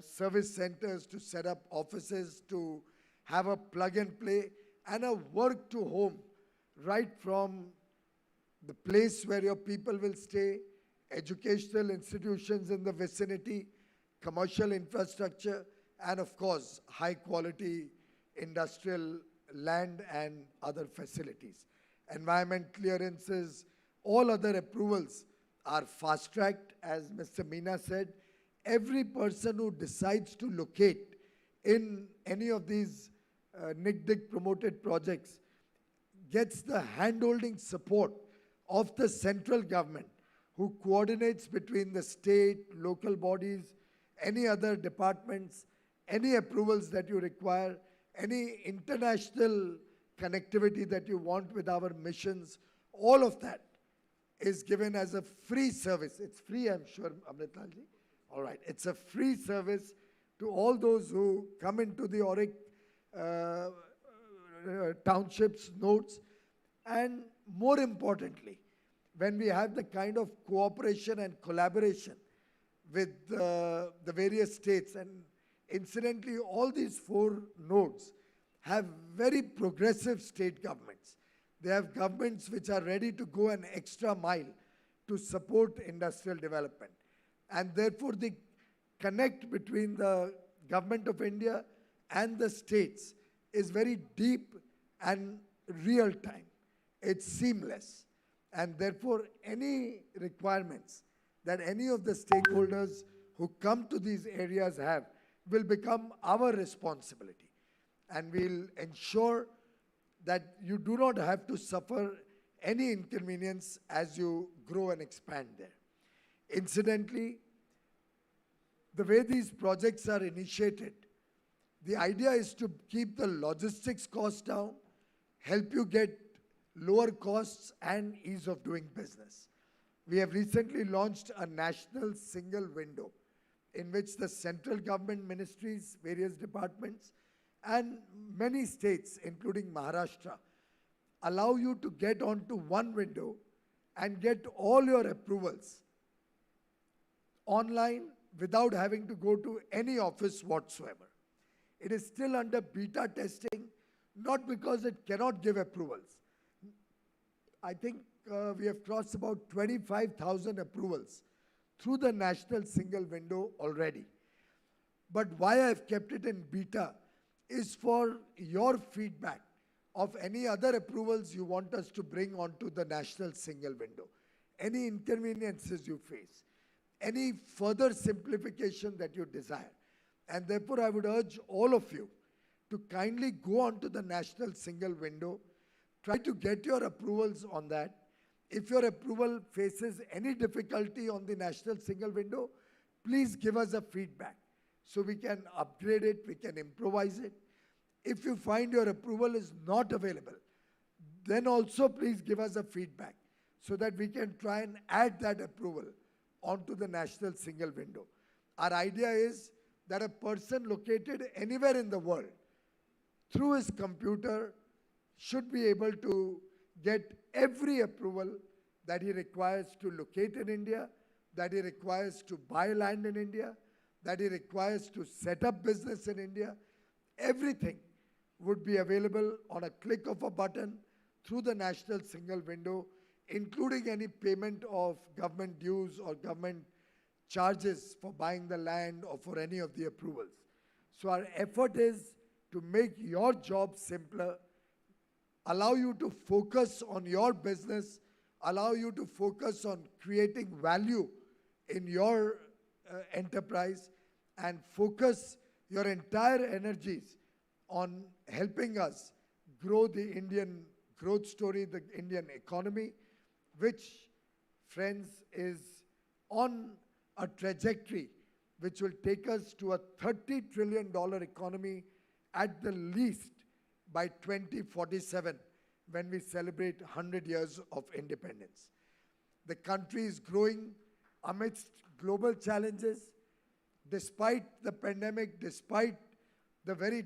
service centers, to set up offices, to have a plug and play and a work to home, right from the place where your people will stay, educational institutions in the vicinity, commercial infrastructure, and of course, high quality industrial land and other facilities. Environment clearances, all other approvals are fast-tracked, as Mr. Meena said. Every person who decides to locate in any of these NICDC promoted projects gets the hand-holding support of the central government, who coordinates between the state, local bodies, any other departments, any approvals that you require, any international connectivity that you want with our missions All of that is given as a free service. It's free, I'm sure, Amrit Lalji. All right, it's a free service to all those who come into the Auric townships, nodes, and more importantly, when we have the kind of cooperation and collaboration with the various states, and incidentally, all these 4 nodes have very progressive state governments. They have governments which are ready to go an extra mile to support industrial development. And therefore, the connect between the government of India and the states is very deep and real time. It's seamless. And therefore, any requirements that any of the stakeholders who come to these areas have will become our responsibility. And we'll ensure that you do not have to suffer any inconvenience as you grow and expand there. Incidentally, the way these projects are initiated, the idea is to keep the logistics costs down, help you get lower costs and ease of doing business. We have recently launched a national single window in which the central government ministries, various departments, and many states, including Maharashtra, allow you to get onto one window and get all your approvals online without having to go to any office whatsoever. It is still under beta testing, not because it cannot give approvals. I think we have crossed about 25,000 approvals through the national single window already. But why I've kept it in beta is for your feedback of any other approvals you want us to bring onto the national single window, any inconveniences you face, any further simplification that you desire. And therefore, I would urge all of you to kindly go onto the national single window, try to get your approvals on that. If your approval faces any difficulty on the national single window, please give us a feedback so we can upgrade it, we can improvise it. If you find your approval is not available, then also please give us a feedback so that we can try and add that approval onto the national single window. Our idea is that a person located anywhere in the world through his computer should be able to get every approval that he requires to locate in India, that he requires to buy land in India, that he requires to set up business in India. Everything would be available on a click of a button through the national single window, including any payment of government dues or government charges for buying the land or for any of the approvals. So our effort is to make your job simpler, allow you to focus on your business, allow you to focus on creating value in your enterprise, and focus your entire energies on helping us grow the Indian growth story, the Indian economy, which, friends, is on a trajectory which will take us to a $30 trillion economy at the least by 2047, when we celebrate 100 years of independence. The country is growing amidst global challenges, despite the pandemic, despite the very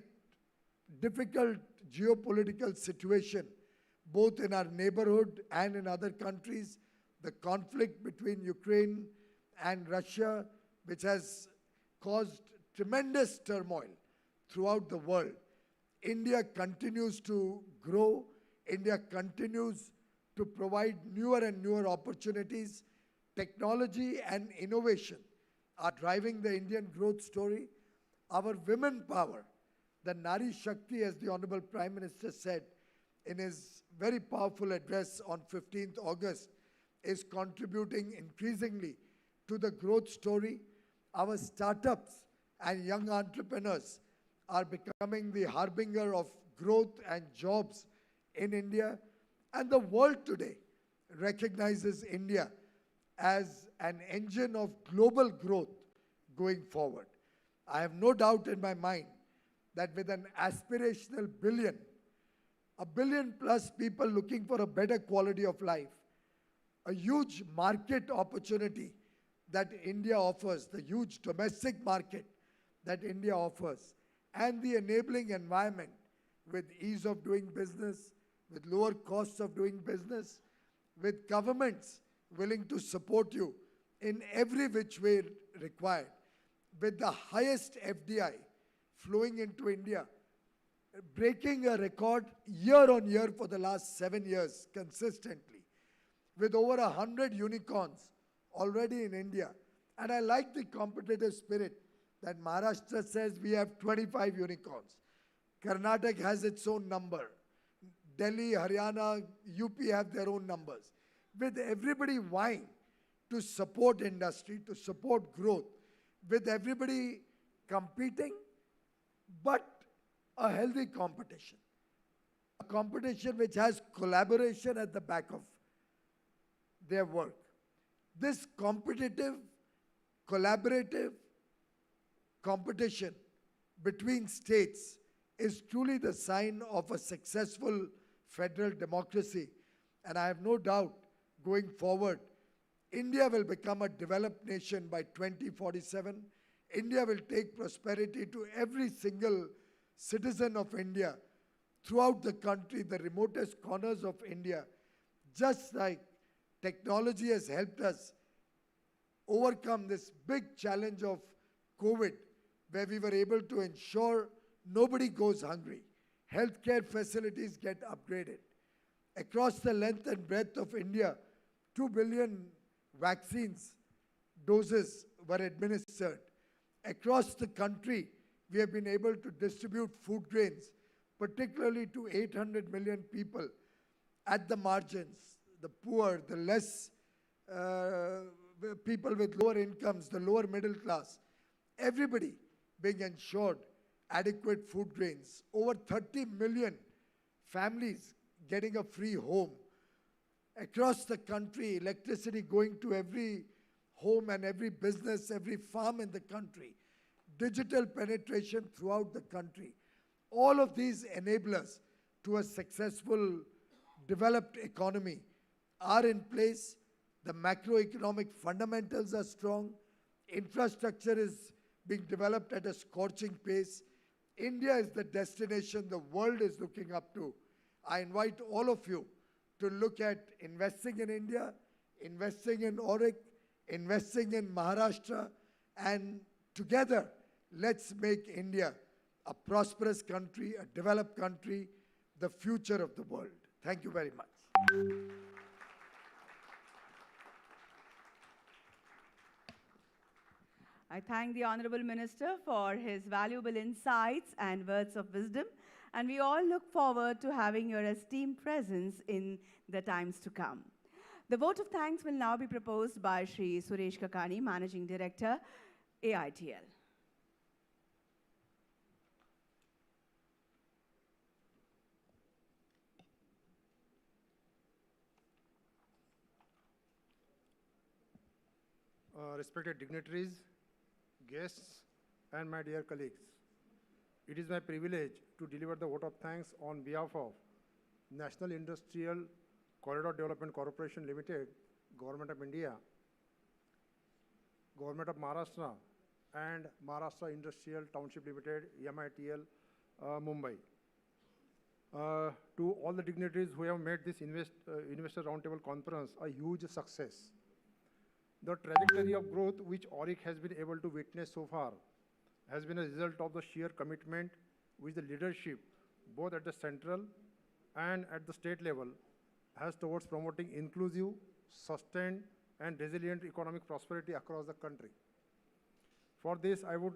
difficult geopolitical situation, both in our neighborhood and in other countries, the conflict between Ukraine and Russia, which has caused tremendous turmoil throughout the world. India continues to grow. India continues to provide newer and newer opportunities. Technology and innovation are driving the Indian growth story. Our women power, the Nari Shakti, as the Honorable Prime Minister said in his very powerful address on 15th August, is contributing increasingly to the growth story. Our startups and young entrepreneurs are becoming the harbinger of growth and jobs in India. And the world today recognizes India as an engine of global growth going forward. I have no doubt in my mind that with an aspirational billion 1 billion plus people looking for a better quality of life, a huge market opportunity that India offers, the huge domestic market that India offers, and the enabling environment with ease of doing business, with lower costs of doing business, with governments willing to support you in every which way required, with the highest FDI flowing into India, breaking a record year on year for the last 7 years consistently, with over 100 unicorns already in India. And I like the competitive spirit that Maharashtra says we have 25 unicorns. Karnataka has its own number. Delhi, Haryana, UP have their own numbers. With everybody vying to support industry, to support growth, with everybody competing, but a healthy competition. A competition which has collaboration at the back of their work. This competitive, collaborative competition between states is truly the sign of a successful federal democracy. And I have no doubt going forward, India will become a developed nation by 2047. India will take prosperity to every single citizen of India throughout the country, the remotest corners of India, just like technology has helped us overcome this big challenge of COVID, where we were able to ensure nobody goes hungry. Healthcare facilities get upgraded. Across the length and breadth of India, 2 billion vaccines doses were administered. Across the country, we have been able to distribute food grains, particularly to 800 million people at the margins, the poor, the less people with lower incomes, the lower middle class, everybody being ensured adequate food grains. Over 30 million families getting a free home. Across the country, electricity going to every home and every business, every farm in the country. Digital penetration throughout the country. All of these enablers to a successful developed economy are in place. The macroeconomic fundamentals are strong. Infrastructure is being developed at a scorching pace. India is the destination the world is looking up to. I invite all of you to look at investing in India, investing in Auric, investing in Maharashtra, and together, let's make India a prosperous country, a developed country, the future of the world. Thank you very much. I thank the Honorable Minister for his valuable insights and words of wisdom, and we all look forward to having your esteemed presence in the times to come. The vote of thanks will now be proposed by Shri Suresh Kakani, Managing Director, AITL. Respected dignitaries, guests, and my dear colleagues, it is my privilege to deliver the vote of thanks on behalf of National Industrial Corridor Development Corporation Limited, Government of India, Government of Maharashtra, and Maharashtra Industrial Township Limited, MITL, Mumbai. To all the dignitaries who have made this Investor Roundtable Conference a huge success. The trajectory of growth which Auric has been able to witness so far has been a result of the sheer commitment which the leadership, both at the central and at the state level, has towards promoting inclusive, sustained, and resilient economic prosperity across the country. For this, I would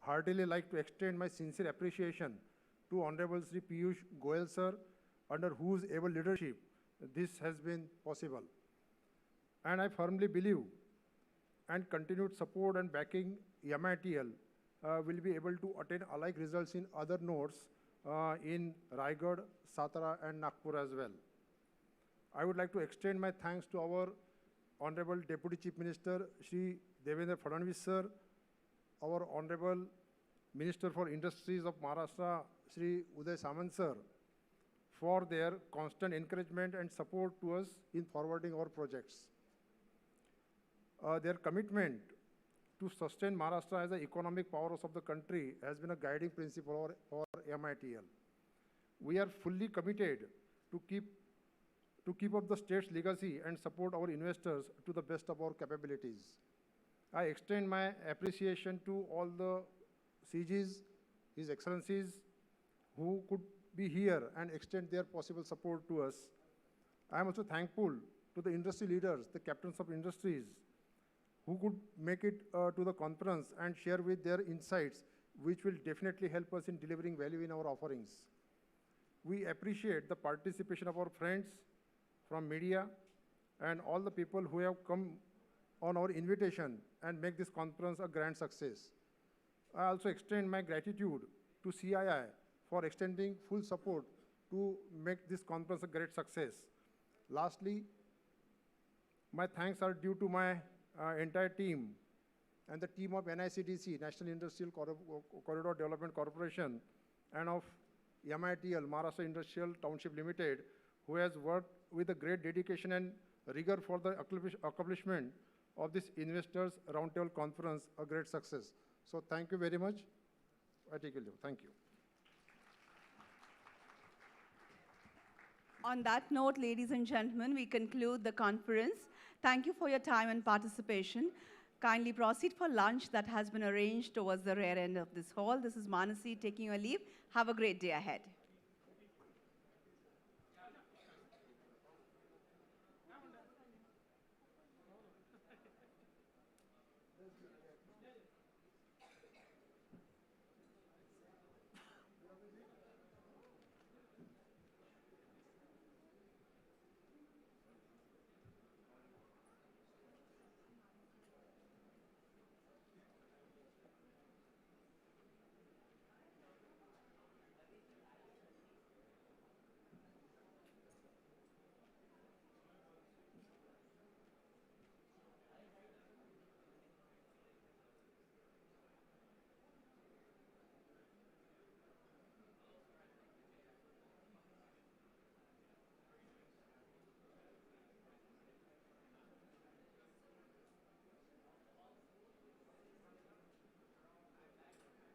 heartily like to extend my sincere appreciation to Honorable Shri Piyush Goyal sir, under whose able leadership this has been possible. And I firmly believe and continued support and backing MITL will be able to attain alike results in other nodes in Raigad, Satara, and Nagpur as well. I would like to extend my thanks to our Honorable Deputy Chief Minister, Shri Devendra Fadnavis sir, our Honorable Minister for Industries of Maharashtra, Shri Uday Samant sir, for their constant encouragement and support to us in forwarding our projects. Their commitment to sustain Maharashtra as the economic powerhouse of the country has been a guiding principle for MITL. We are fully committed to keep up the state's legacy and support our investors to the best of our capabilities. I extend my appreciation to all the CGs, His Excellencies, who could be here and extend their possible support to us. I am also thankful to the industry leaders, the captains of industries, who could make it to the conference and share with their insights, which will definitely help us in delivering value in our offerings. We appreciate the participation of our friends from media and all the people who have come on our invitation and make this conference a grand success. I also extend my gratitude to CII for extending full support to make this conference a great success. Lastly, my thanks are due to my entire team and the team of NICDC, National Industrial Corridor Development Corporation, and of MITL, Maharashtra Industrial Township Limited, who has worked with a great dedication and rigor for the accomplishment of this Investors Roundtable Conference, a great success. So thank you very much. I take your leave. Thank you. On that note, ladies and gentlemen, we conclude the conference. Thank you for your time and participation. Kindly proceed for lunch that has been arranged towards the rear end of this hall. This is Manasi taking your leave. Have a great day ahead.